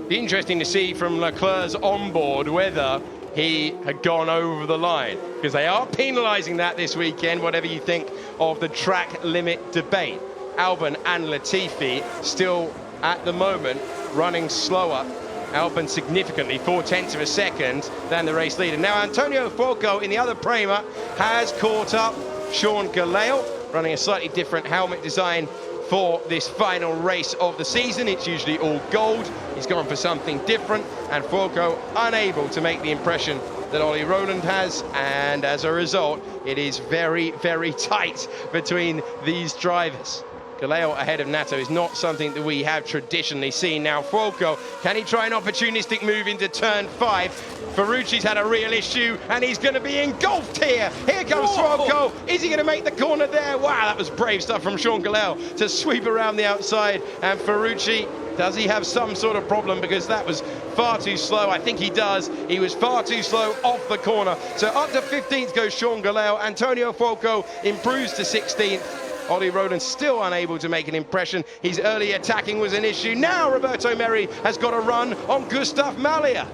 [SPEAKER 1] Be interesting to see from Leclerc's onboard whether he had gone over the line, because they are penalising that this weekend, whatever you think of the track limit debate. Albon and Latifi still at the moment running slower. Albon significantly 0.4 of a second than the race leader. Now Antonio Fuoco in the other Prema has caught up. Sean Galale running a slightly different helmet design for this final race of the season. It's usually all gold. He's gone for something different, and Fuoco unable to make the impression that Ollie Rowland has, and as a result, it is very, very tight between these drivers. Galeo ahead of Nato is not something that we have traditionally seen. Now Fuoco, can he try an opportunistic move into turn 5? Ferrucci's had a real issue and he's going to be engulfed here. Here comes Fuoco. Is he going to make the corner there? Wow, that was brave stuff from Sean Galeo to sweep around the outside. And Ferrucci, does he have some sort of problem? Because that was far too slow. I think he does. He was far too slow off the corner. So up to 15th goes Sean Galeo. Antonio Fuoco improves to 16th. Ollie Rowland still unable to make an impression. His early attacking was an issue. Now Roberto Merri has got a run on Gustav Malia.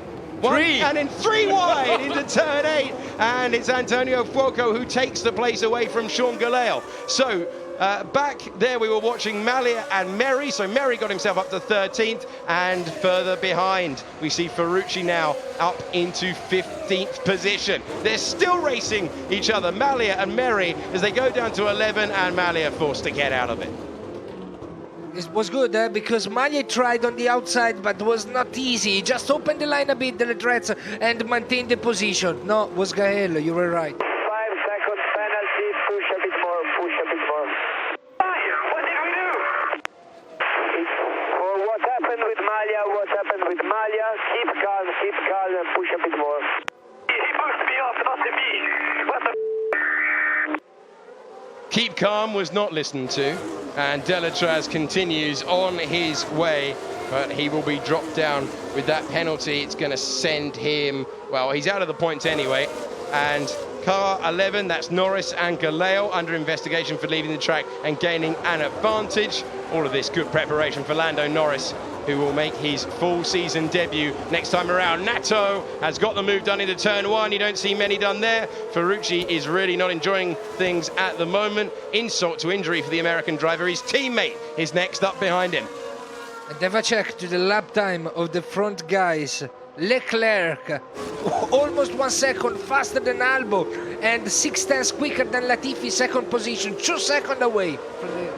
[SPEAKER 1] And in 3 wide into turn 8. And it's Antonio Fuoco who takes the place away from Sean Galeo. So back there we were watching Malia and Merri. So Merri got himself up to 13th, and further behind we see Ferrucci now up into 15th position. They're still racing each other, Malia and Merri, as they go down to 11, and Malia forced to get out of it.
[SPEAKER 2] It was good because Malia tried on the outside, but was not easy. He just opened the line a bit, the Leclerc, and maintained the position. No, it was Gael, you were right.
[SPEAKER 3] 5 seconds penalty, push a bit more, push a bit more. What did we do? For what happened with Malia, keep calm and push a bit more. He pushed me off, not me. What the
[SPEAKER 1] Keep calm was not listened to, and Delatraz continues on his way, but he will be dropped down with that penalty. It's going to send him, well, he's out of the points anyway, and car 11, that's Norris and Galeo, under investigation for leaving the track and gaining an advantage. All of this good preparation for Lando Norris, who will make his full season debut next time around. Nato has got the move done into turn 1. You don't see many done there. Ferrucci is really not enjoying things at the moment. Insult to injury for the American driver. His teammate is next up behind him.
[SPEAKER 2] And have a check to the lap time of the front guys. Leclerc, almost 1 second faster than Albon, and 6/10 quicker than Latifi, second position, 2 seconds away from the...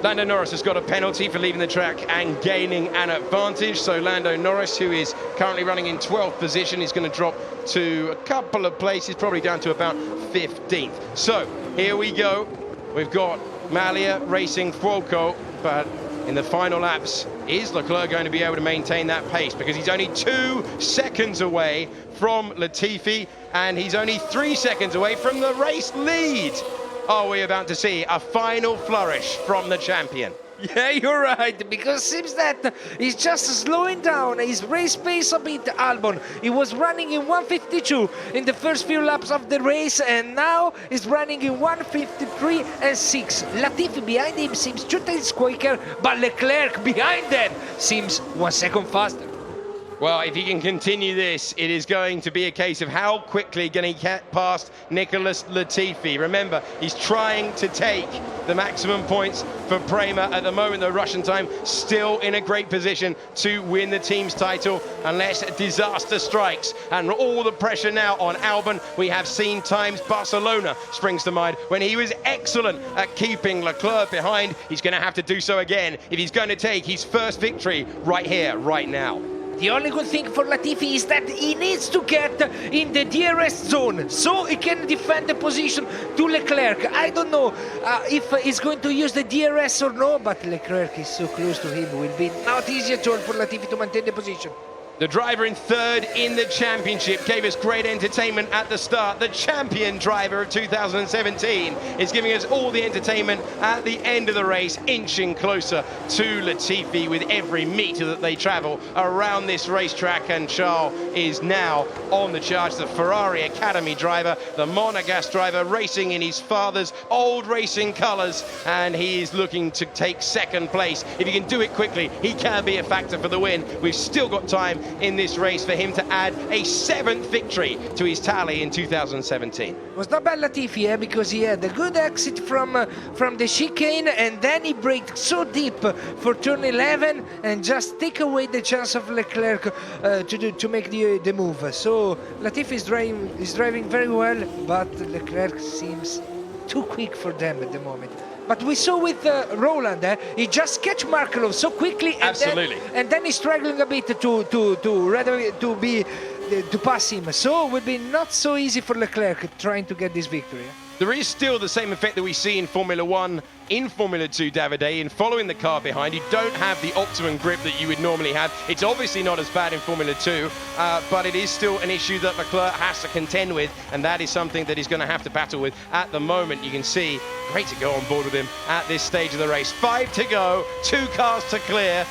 [SPEAKER 1] Lando Norris has got a penalty for leaving the track and gaining an advantage. So Lando Norris, who is currently running in 12th position, is going to drop to a couple of places, probably down to about 15th. So here we go. We've got Malia racing Fuoco, but in the final laps, is Leclerc going to be able to maintain that pace? Because he's only 2 seconds away from Latifi, and he's only 3 seconds away from the race lead. Are we about to see a final flourish from the champion?
[SPEAKER 2] Yeah, you're right, because it seems that he's just slowing down his race pace a bit. Albon, he was running in 1:52 in the first few laps of the race, and now he's running in 1:53 and 6. Latifi behind him seems 2 times quicker, but Leclerc behind them seems 1 second faster.
[SPEAKER 1] Well, if he can continue this, it is going to be a case of how quickly can he get past Nicholas Latifi. Remember, he's trying to take the maximum points for Prema at the moment. The Russian time still in a great position to win the team's title unless disaster strikes. And all the pressure now on Albon. We have seen times, Barcelona springs to mind, when he was excellent at keeping Leclerc behind. He's going to have to do so again if he's going to take his first victory right here, right now.
[SPEAKER 2] The only good thing for Latifi is that he needs to get in the DRS zone so he can defend the position to Leclerc. I don't know if he's going to use the DRS or no, but Leclerc is so close to him. It will be not easy at all for Latifi to maintain the position.
[SPEAKER 1] The driver in third in the championship gave us great entertainment at the start. The champion driver of 2017 is giving us all the entertainment at the end of the race, inching closer to Latifi with every metre that they travel around this racetrack. And Charles is now on the charge, the Ferrari Academy driver, the Monegasque driver, racing in his father's old racing colours, and he is looking to take second place. If he can do it quickly, he can be a factor for the win. We've still got time in this race for him to add a 7th victory to his tally in 2017.
[SPEAKER 2] It was not bad Latifi, because he had a good exit from the chicane, and then he braked so deep for turn 11 and just take away the chance of Leclerc to make the move. So Latifi is driving very well, but Leclerc seems too quick for them at the moment. But we saw with Roland, he just catch Markelov so quickly, and
[SPEAKER 1] Absolutely.
[SPEAKER 2] Then he's struggling a bit to pass him. So it would be not so easy for Leclerc trying to get this victory.
[SPEAKER 1] There is still the same effect that we see in Formula 1, in Formula 2, Davide, in following the car behind. You don't have the optimum grip that you would normally have. It's obviously not as bad in Formula 2, but it is still an issue that Leclerc has to contend with, and that is something that he's going to have to battle with at the moment. You can see, great to go on board with him at this stage of the race. 5 to go, 2 cars to clear.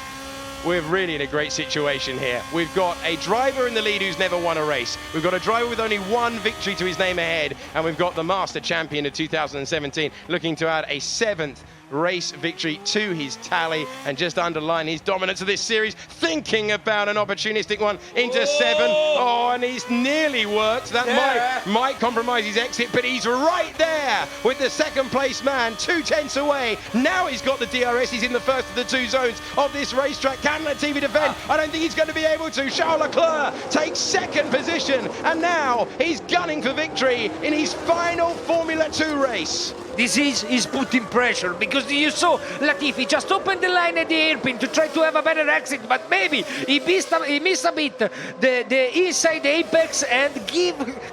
[SPEAKER 1] We're really in a great situation here. We've got a driver in the lead who's never won a race. We've got a driver with only 1 victory to his name ahead, and we've got the master champion of 2017 looking to add a 7th race victory to his tally and just underline his dominance of this series, thinking about an opportunistic one into 7. Oh, and he's nearly worked. That might compromise his exit, but he's right there with the 2nd place man, 2/10 away. Now he's got the DRS. He's in the first of the 2 zones of this racetrack. Can Latifi defend? I don't think he's going to be able to. Charles Leclerc takes 2nd position, and now he's gunning for victory in his final Formula 2 race.
[SPEAKER 2] This is putting pressure, because you saw Latifi just open the line at the hairpin to try to have a better exit, but maybe he missed a bit the inside apex and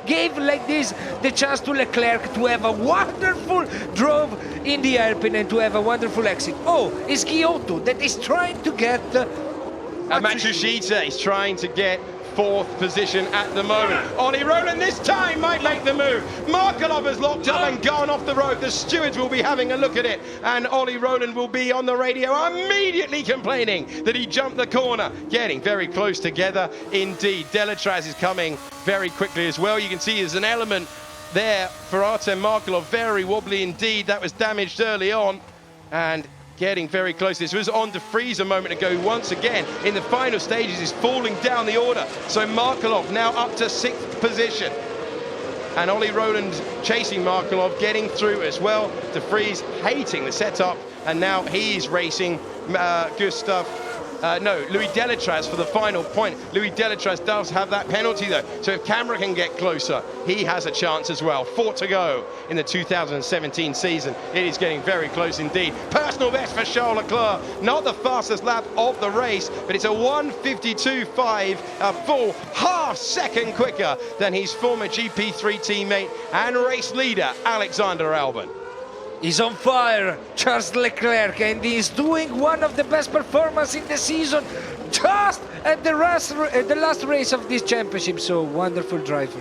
[SPEAKER 2] gave like this the chance to Leclerc to have a wonderful drove in the hairpin and to have a wonderful exit. Oh, it's Giotto that is trying to get
[SPEAKER 1] Matsushita is trying to get 4th position at the moment. Ollie Rowland this time might make the move. Markelov has locked up and gone off the road. The stewards will be having a look at it, and Ollie Rowland will be on the radio immediately complaining that he jumped the corner. Getting very close together indeed. Delatraz is coming very quickly as well. You can see there's an element there for Artem Markelov, very wobbly indeed. That was damaged early on, and getting very close. This was on De Vries a moment ago. Once again, in the final stages, is falling down the order. So Markelov now up to 6th position. And Ollie Rowland chasing Markelov, getting through as well. De Vries hating the setup, and now he's racing Louis Delatraz for the final point. Louis Delatraz does have that penalty though, so if Camera can get closer, he has a chance as well. 4 to go in the 2017 season. It is getting very close indeed. Personal best for Charles Leclerc. Not the fastest lap of the race, but it's a 1:52.5, a full ½ second quicker than his former GP3 teammate and race leader, Alexander Albon.
[SPEAKER 2] He's on fire, Charles Leclerc, and he's doing one of the best performances in the season just at the last race of this championship. So wonderful driver.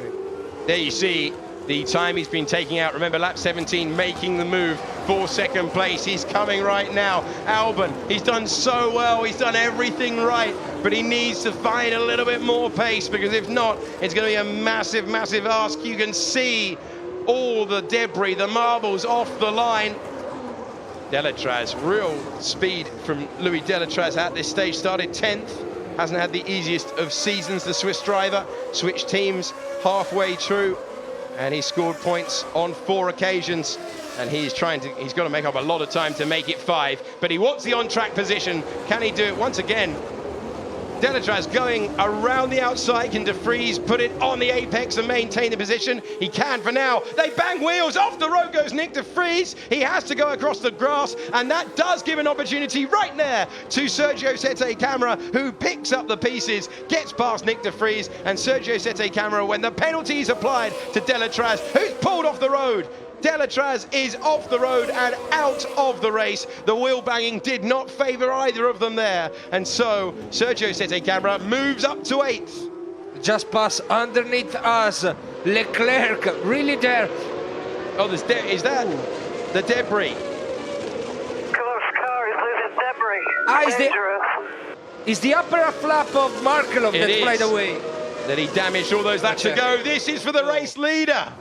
[SPEAKER 1] There you see the time he's been taking out. Remember, lap 17 making the move for 2nd place. He's coming right now. Albon, he's done so well. He's done everything right, but he needs to find a little bit more pace, because if not, it's going to be a massive, massive ask. You can see all the debris, the marbles off the line. Delatraz, real speed from Louis Delatraz at this stage. Started 10th, hasn't had the easiest of seasons, the Swiss driver. Switched teams halfway through, and he scored points on 4 occasions. And he's got to make up a lot of time to make it 5, but he wants the on-track position. Can he do it once again? Delatraz going around the outside. Can De Vries put it on the apex and maintain the position? He can for now. They bang wheels. Off the road goes Nick De Vries. He has to go across the grass, and that does give an opportunity right there to Sergio Sette Camera, who picks up the pieces, gets past Nick De Vries, and Sergio Sette Camera, when the penalty is applied to Delatraz, who's pulled off the road. Delatraz is off the road and out of the race. The wheel banging did not favour either of them there. And so Sergio Sette Camara moves up to 8th.
[SPEAKER 2] Just pass underneath us. Leclerc really there.
[SPEAKER 1] Oh, is that the debris?
[SPEAKER 3] Close car is losing debris.
[SPEAKER 2] Is the upper flap of Markelov that flied away.
[SPEAKER 1] That he damaged all those laps ago. This is for the race leader.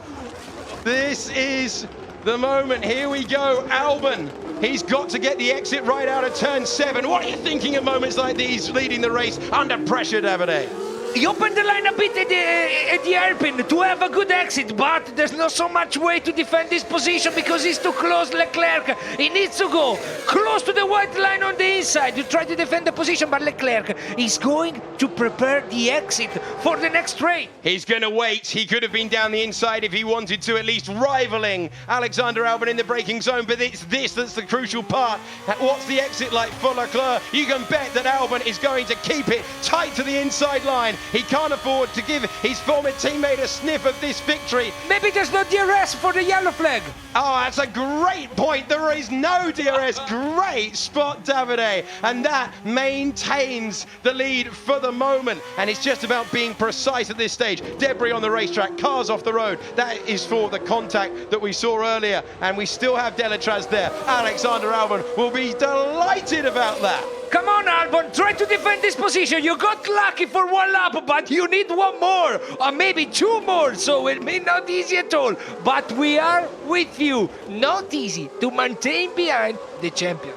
[SPEAKER 1] This is the moment. Here we go. Albon. He's got to get the exit right out of turn 7. What are you thinking at moments like these, leading the race under pressure, Davide?
[SPEAKER 2] He opened the line a bit at the hairpin to have a good exit, but there's not so much way to defend this position because he's too close. Leclerc, he needs to go close to the white line on the inside to try to defend the position, but Leclerc is going to prepare the exit for the next straight.
[SPEAKER 1] He's going to wait. He could have been down the inside if he wanted to, at least rivaling Alexander Albon in the braking zone, but it's this that's the crucial part. What's the exit like for Leclerc? You can bet that Albon is going to keep it tight to the inside line. He can't afford to give his former teammate a sniff of this victory.
[SPEAKER 2] Maybe there's no DRS for the yellow flag.
[SPEAKER 1] Oh, that's a great point. There is no DRS. Great spot, Davide. And that maintains the lead for the moment. And it's just about being precise at this stage. Debris on the racetrack, cars off the road. That is for the contact that we saw earlier. And we still have Delatraz there. Alexander Albon will be delighted about that.
[SPEAKER 2] Come on, Albon, try to defend this position. You got lucky for one lap, but you need one more, or maybe 2 more, so it may not easy at all. But we are with you. Not easy to maintain behind the champion.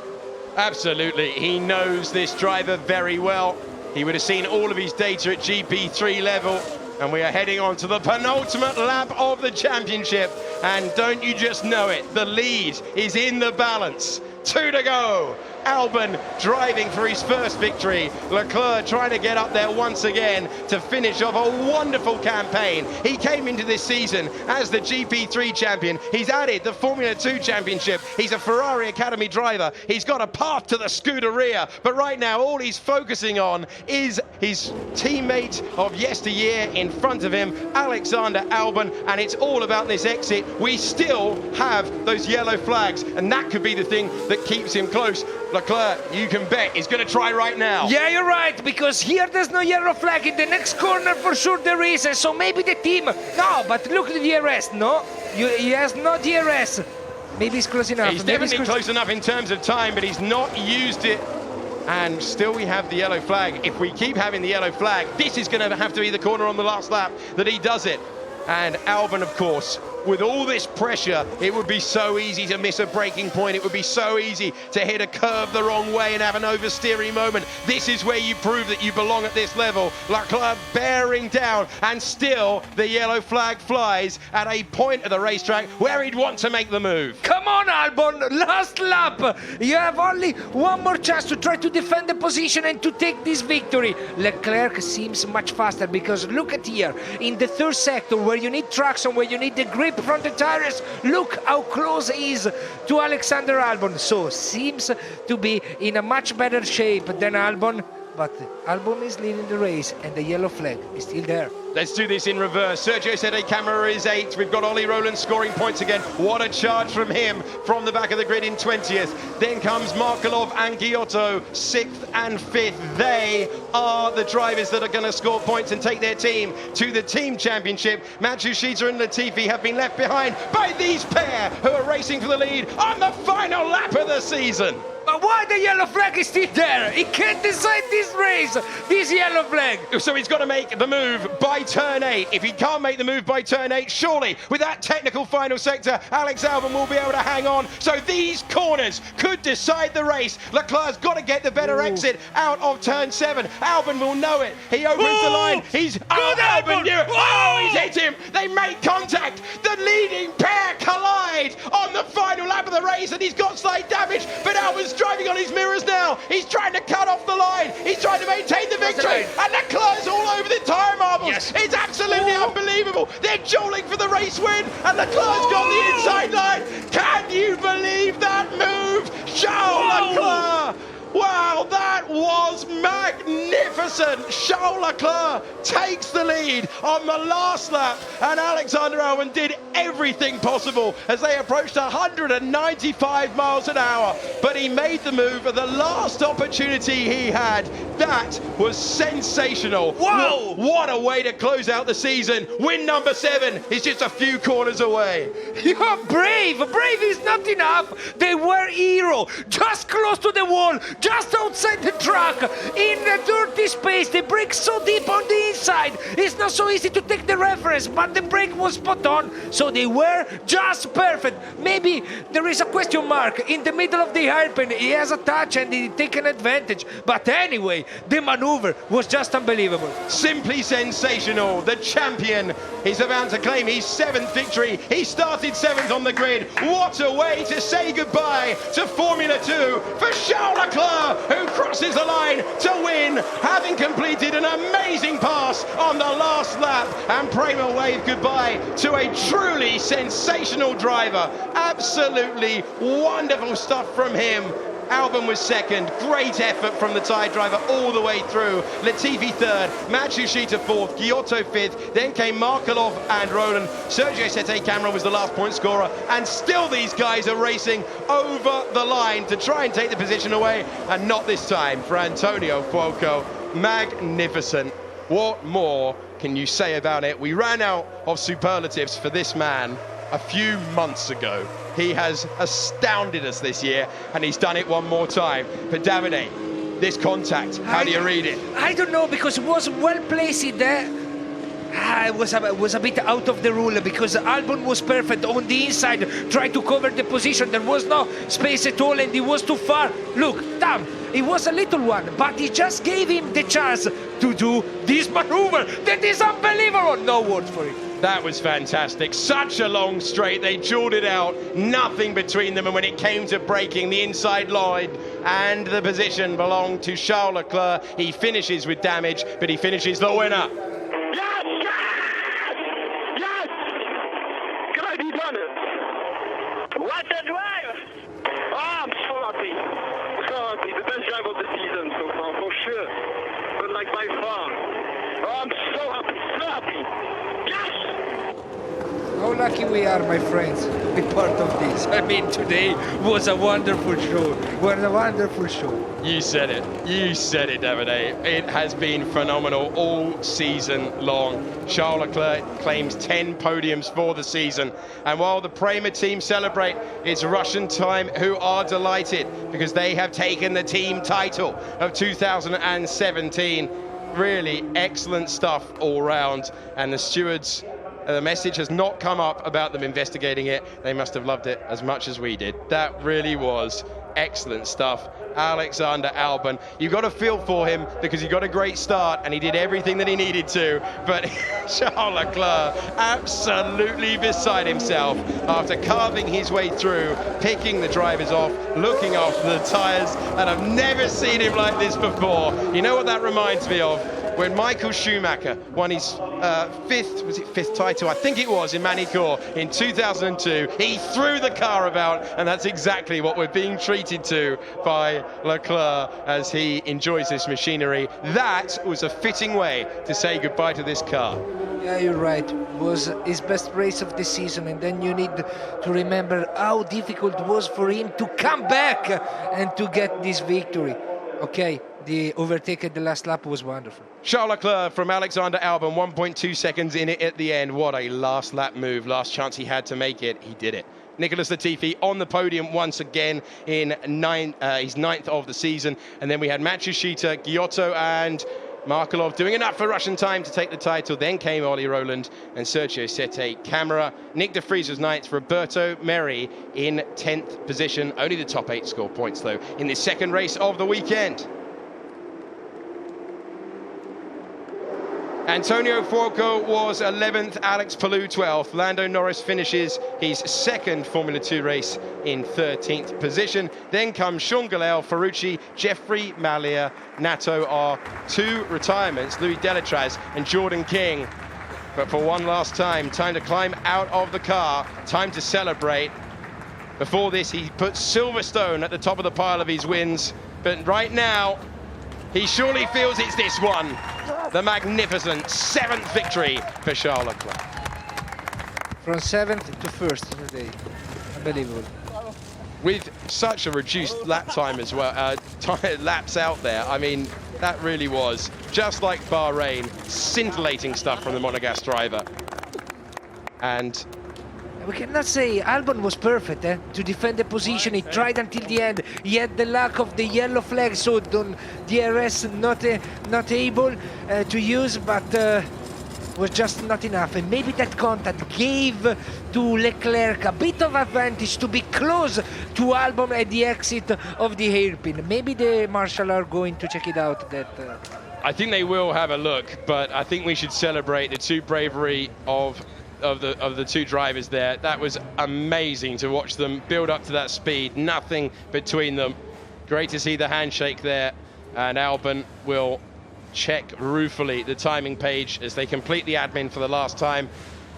[SPEAKER 1] Absolutely. He knows this driver very well. He would have seen all of his data at GP3 level. And we are heading on to the penultimate lap of the championship. And don't you just know it, the lead is in the balance. 2 to go. Albon driving for his first victory. Leclerc trying to get up there once again to finish off a wonderful campaign. He came into this season as the GP3 champion. He's added the Formula 2 championship. He's a Ferrari Academy driver. He's got a path to the Scuderia. But right now, all he's focusing on is his teammate of yesteryear in front of him, Alexander Albon. And it's all about this exit. We still have those yellow flags. And that could be the thing that keeps him close. Leclerc, you can bet, he's going to try right now.
[SPEAKER 2] Yeah, you're right, because here there's no yellow flag. In the next corner, for sure there is. And so maybe the team... No, but look at the DRS, no? He has no DRS. Maybe he's close enough.
[SPEAKER 1] He's definitely close enough in terms of time, but he's not used it. And still we have the yellow flag. If we keep having the yellow flag, this is going to have to be the corner on the last lap that he does it. And Albon, of course, with all this pressure, it would be so easy to miss a braking point. It would be so easy to hit a curve the wrong way and have an oversteering moment. This is where you prove that you belong at this level. Leclerc bearing down, and still the yellow flag flies at a point of the racetrack where he'd want to make the move.
[SPEAKER 2] Come on, Albon, last lap. You have only one more chance to try to defend the position and to take this victory. Leclerc seems much faster because look at here, in the third sector where you need traction, where you need the grip from the tires, look how close he is to Alexander Albon. So seems to be in a much better shape than Albon, but Albon is leading the race and the yellow flag is still there.
[SPEAKER 1] Let's do this in reverse. Sergio Sette Camara is 8th. We've got Ollie Rowland scoring points again. What a charge from him from the back of the grid in 20th. Then comes Markelov and Giotto, 6th and 5th. They are the drivers that are going to score points and take their team to the team championship. Matsushita and Latifi have been left behind by these pair who are racing for the lead on the final lap of the season.
[SPEAKER 2] But why the yellow flag is still there? He can't decide this race, this yellow flag.
[SPEAKER 1] So he's got to make the move by turn 8. If he can't make the move by turn 8, surely with that technical final sector, Alex Albon will be able to hang on. So these corners could decide the race. Leclerc's got to get the better exit out of turn 7. Albon will know it. He opens the line. He's... Albon knew it. Oh, he's hit him. They make contact. The leading pair collide on the final lap of the race, and he's got slight damage, but Albon's driving on his mirrors now. He's trying to cut off the line. He's trying to maintain the victory. And Leclerc's all over the tyre marbles. Yes. It's absolutely unbelievable. They're dueling for the race win, and Leclerc's got the inside line. Can you believe that move? Charles Leclerc Wow, that was magnificent! Charles Leclerc takes the lead on the last lap, and Alexander Albon did everything possible as they approached 195 miles an hour, but he made the move at the last opportunity he had. That was sensational.
[SPEAKER 2] Wow!
[SPEAKER 1] What a way to close out the season. Win number 7 is just a few corners away.
[SPEAKER 2] You're brave! Brave is not enough! They were hero, just close to the wall, just outside the track, in the dirty space. They brake so deep on the inside. It's not so easy to take the reference, but the brake was spot on, so they were just perfect. Maybe there is a question mark in the middle of the hairpin. He has a touch and he taken advantage. But anyway, the maneuver was just unbelievable.
[SPEAKER 1] Simply sensational. The champion is about to claim his 7th victory. He started 7th on the grid. What a way to say goodbye to Formula 2 for Charles Leclerc, who crosses the line to win, having completed an amazing pass on the last lap, and Prema waved goodbye to a truly sensational driver. Absolutely wonderful stuff from him. Albon was 2nd, great effort from the Thai driver all the way through. Latifi 3rd, Matsushita 4th, Giotto 5th, then came Markelov and Roland. Sergio Sette Cameron was the last point scorer, and still these guys are racing over the line to try and take the position away, and not this time for Antonio Fuoco. Magnificent. What more can you say about it? We ran out of superlatives for this man a few months ago. He has astounded us this year, and he's done it one more time. But Davide, this contact, how do you read it?
[SPEAKER 2] I don't know, because it was well placed there. It was a bit out of the rule, because Albon was perfect on the inside, tried to cover the position. There was no space at all, and he was too far. Look, damn, it was a little one, but he just gave him the chance to do this maneuver. That is unbelievable. No words for it.
[SPEAKER 1] That was fantastic. Such a long straight. They jawed it out. Nothing between them. And when it came to braking, the inside line and the position belonged to Charles Leclerc. He finishes with damage, but he finishes the winner.
[SPEAKER 4] Yes! Yes! Yes! Can I be done? What a drive! Oh, I'm so happy. So happy. The best drive of the season so far, for sure. But like by far. Oh, I'm so happy. So happy. Yes!
[SPEAKER 2] How lucky we are, my friends, to be part of this. I mean, today was a wonderful show. Was a wonderful show.
[SPEAKER 1] You said it. You said it, Davide. It has been phenomenal all season long. Charles Leclerc claims 10 podiums for the season. And while the Prema team celebrate, it's Russian time, who are delighted because they have taken the team title of 2017. Really excellent stuff all round. And the stewards, the message has not come up about them investigating it. They must have loved it as much as we did. That really was excellent stuff. Alexander Albon, you've got to feel for him because he got a great start and he did everything that he needed to, but Charles Leclerc absolutely beside himself after carving his way through, picking the drivers off, looking after the tyres, and I've never seen him like this before. You know what that reminds me of? When Michael Schumacher won his fifth title, I think it was, in Manicourt in 2002, he threw the car about, and that's exactly what we're being treated to by Leclerc as he enjoys this machinery. That was a fitting way to say goodbye to this car.
[SPEAKER 2] Yeah, you're right. It was his best race of the season, and then you need to remember how difficult it was for him to come back and to get this victory. Okay, the overtake at the last lap was wonderful.
[SPEAKER 1] Charles Leclerc from Alexander Albon, 1.2 seconds in it at the end. What a last lap move, last chance he had to make it. He did it. Nicholas Latifi on the podium once again in his 9th of the season. And then we had Matsushita, Giotto and Markelov doing enough for Russian time to take the title. Then came Ollie Roland and Sergio Sette Camera. Nick de Vries was 9th. Roberto Merri in 10th position. Only the top 8 score points, though, in the second race of the weekend. Antonio Fuoco was 11th, Alex Palou 12th. Lando Norris finishes his second Formula 2 race in 13th position. Then comes Sean Gallel, Ferrucci, Jeffrey Malia, Nato are 2 retirements, Louis Delatraz and Jordan King. But for one last time to climb out of the car, time to celebrate. Before this, he put Silverstone at the top of the pile of his wins. but right now, he surely feels it's this one. The magnificent 7th victory for Charles Leclerc.
[SPEAKER 2] From 7th to 1st today. Unbelievable.
[SPEAKER 1] With such a reduced lap time as well, laps out there, I mean, that really was, just like Bahrain, scintillating stuff from the Monegasque driver. And
[SPEAKER 2] we cannot say Albon was perfect to defend the position. He tried until the end. He had the lack of the yellow flag, so DRS not able to use, but was just not enough. And maybe that contact gave to Leclerc a bit of advantage to be close to Albon at the exit of the hairpin. Maybe the marshal are going to check it out.
[SPEAKER 1] I think they will have a look, but I think we should celebrate the two bravery of the two drivers there. That was amazing to watch them build up to that speed. Nothing between them. Great to see the handshake there, and Albon will check ruefully the timing page as they complete the admin for the last time.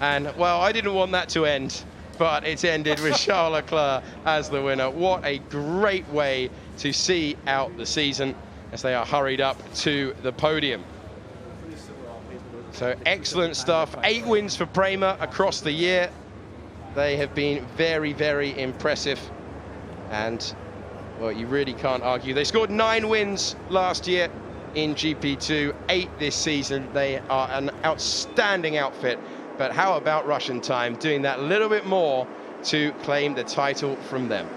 [SPEAKER 1] And well, I didn't want that to end, but it's ended with Charles Leclerc as the winner. What a great way to see out the season as they are hurried up to the podium. So excellent stuff. 8 wins for Prema across the year. They have been very, very impressive. And well, you really can't argue. They scored 9 wins last year in GP2, 8 this season. They are an outstanding outfit. But how about Russian time doing that little bit more to claim the title from them?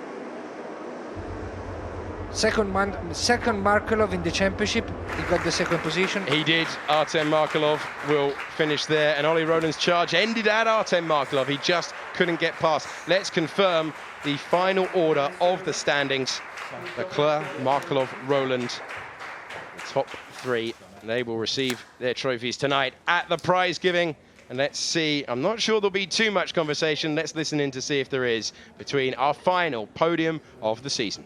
[SPEAKER 2] Second Markelov in the championship. He got the 2nd position.
[SPEAKER 1] He did. Artem Markelov will finish there, and Ollie Rowland's charge ended at Artem Markelov. He just couldn't get past. Let's confirm the final order of the standings. Leclerc, Markelov, Rowland, the top 3. They will receive their trophies tonight at the prize giving. And let's see, I'm not sure there'll be too much conversation. Let's listen in to see if there is between our final podium of the season.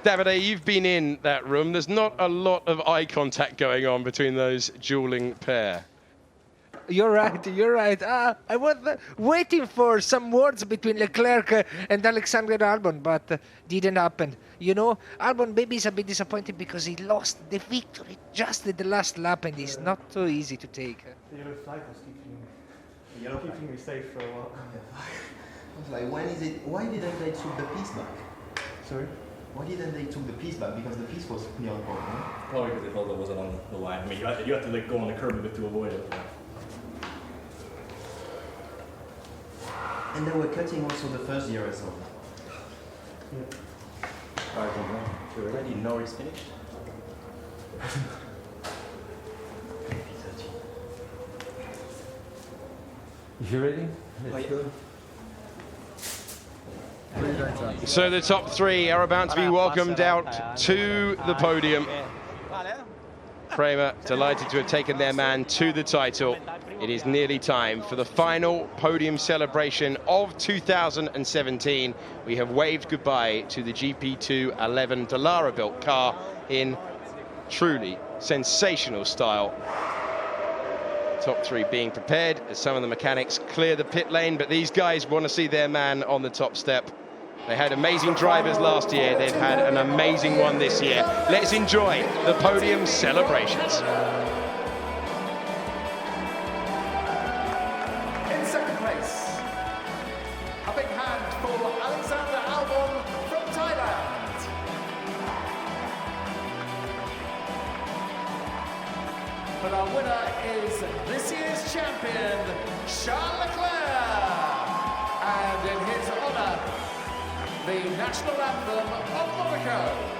[SPEAKER 1] Davide, you've been in that room. There's not a lot of eye contact going on between those dueling pair.
[SPEAKER 2] You're right, you're right. I was waiting for some words between Leclerc and Alexander Albon, but didn't happen. You know, Albon maybe is a bit disappointed because he lost the victory just at the last lap, and it's not so easy to take.
[SPEAKER 5] The yellow flag was keeping me safe for a while.
[SPEAKER 6] I was like, why didn't they took the piece back?
[SPEAKER 5] Sorry?
[SPEAKER 6] Why didn't they took the piece back? Because the piece was near the point, no?
[SPEAKER 5] Probably because they felt it wasn't on the line. I mean, you have to like go on the curb a bit to avoid it.
[SPEAKER 6] And they were cutting also the first year or so.
[SPEAKER 5] Yeah. I don't know.
[SPEAKER 6] You already know it's finished?
[SPEAKER 5] You ready?
[SPEAKER 6] Let's go.
[SPEAKER 1] So the top 3 are about to be welcomed out to the podium. Prema delighted to have taken their man to the title. It is nearly time for the final podium celebration of 2017. We have waved goodbye to the GP2 11 Dallara-built car in truly sensational style. Top 3 being prepared as some of the mechanics clear the pit lane, but these guys want to see their man on the top step. They had amazing drivers last year. They've had an amazing one this year. Let's enjoy the podium celebrations.
[SPEAKER 7] In 2nd place, a big hand for Alexander Albon from Thailand. But our winner is this year's champion, Charles Leclerc. And in his honor, the national anthem of Monaco.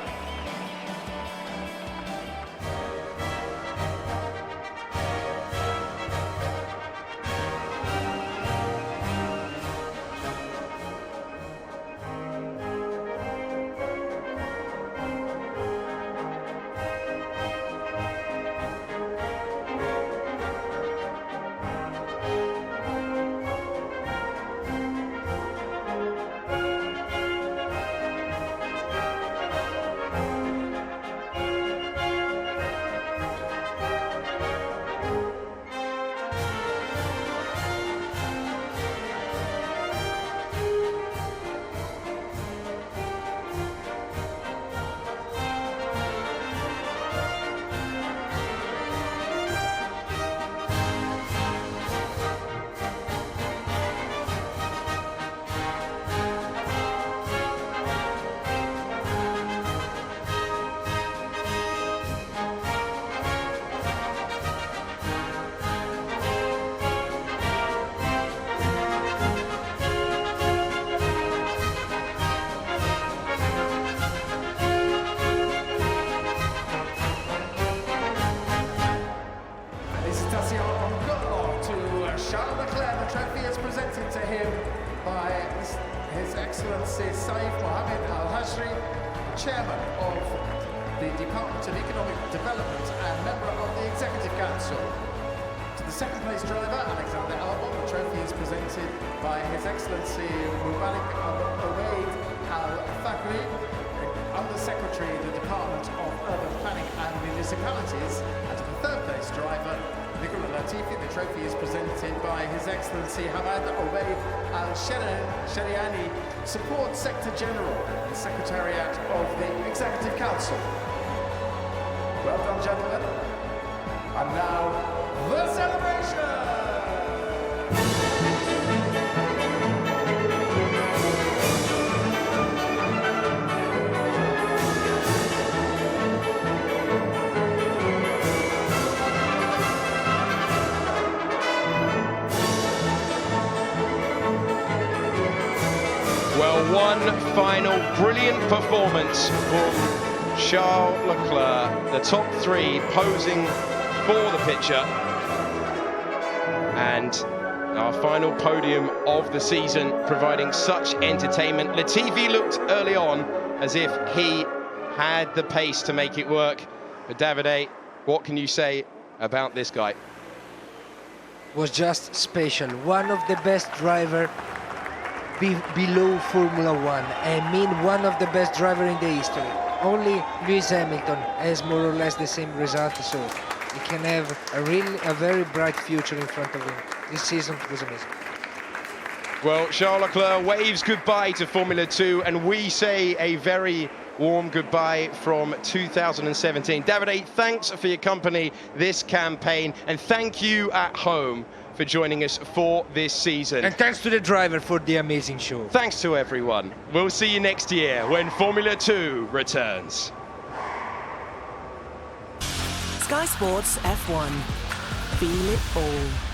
[SPEAKER 7] Excellency Saif Mohammed Al-Hajri, Chairman of the Department of Economic Development and member of the Executive Council. To the second place driver, Alexander Albon, the trophy is presented by His Excellency Mubarak Al-Oweid Al-Fakhri, Under Secretary of the Department of Urban Planning and Municipalities. And to the third place driver, Nicola Latifi, the trophy is presented by His Excellency Hamad Oweid Al-Shariani, Support Sector General and Secretariat of the Executive Council. Well done, gentlemen. And now, the celebration!
[SPEAKER 1] Well, one final brilliant performance from Charles Leclerc, the top three posing for the picture. And our final podium of the season, providing such entertainment. Latifi looked early on as if he had the pace to make it work. But Davide, what can you say about this guy?
[SPEAKER 2] Was just special. One of the best drivers below Formula One. I mean, one of the best drivers in the history. Only Lewis Hamilton has more or less the same result, so he can have a very bright future in front of him. This season was amazing.
[SPEAKER 1] Well, Charles Leclerc waves goodbye to Formula 2, and we say a very warm goodbye from 2017. Davide, thanks for your company this campaign, and thank you at home for joining us for this season.
[SPEAKER 2] And thanks to the driver for the amazing show.
[SPEAKER 1] Thanks to everyone. We'll see you next year when Formula 2 returns.
[SPEAKER 8] Sky Sports F1. Feel it all.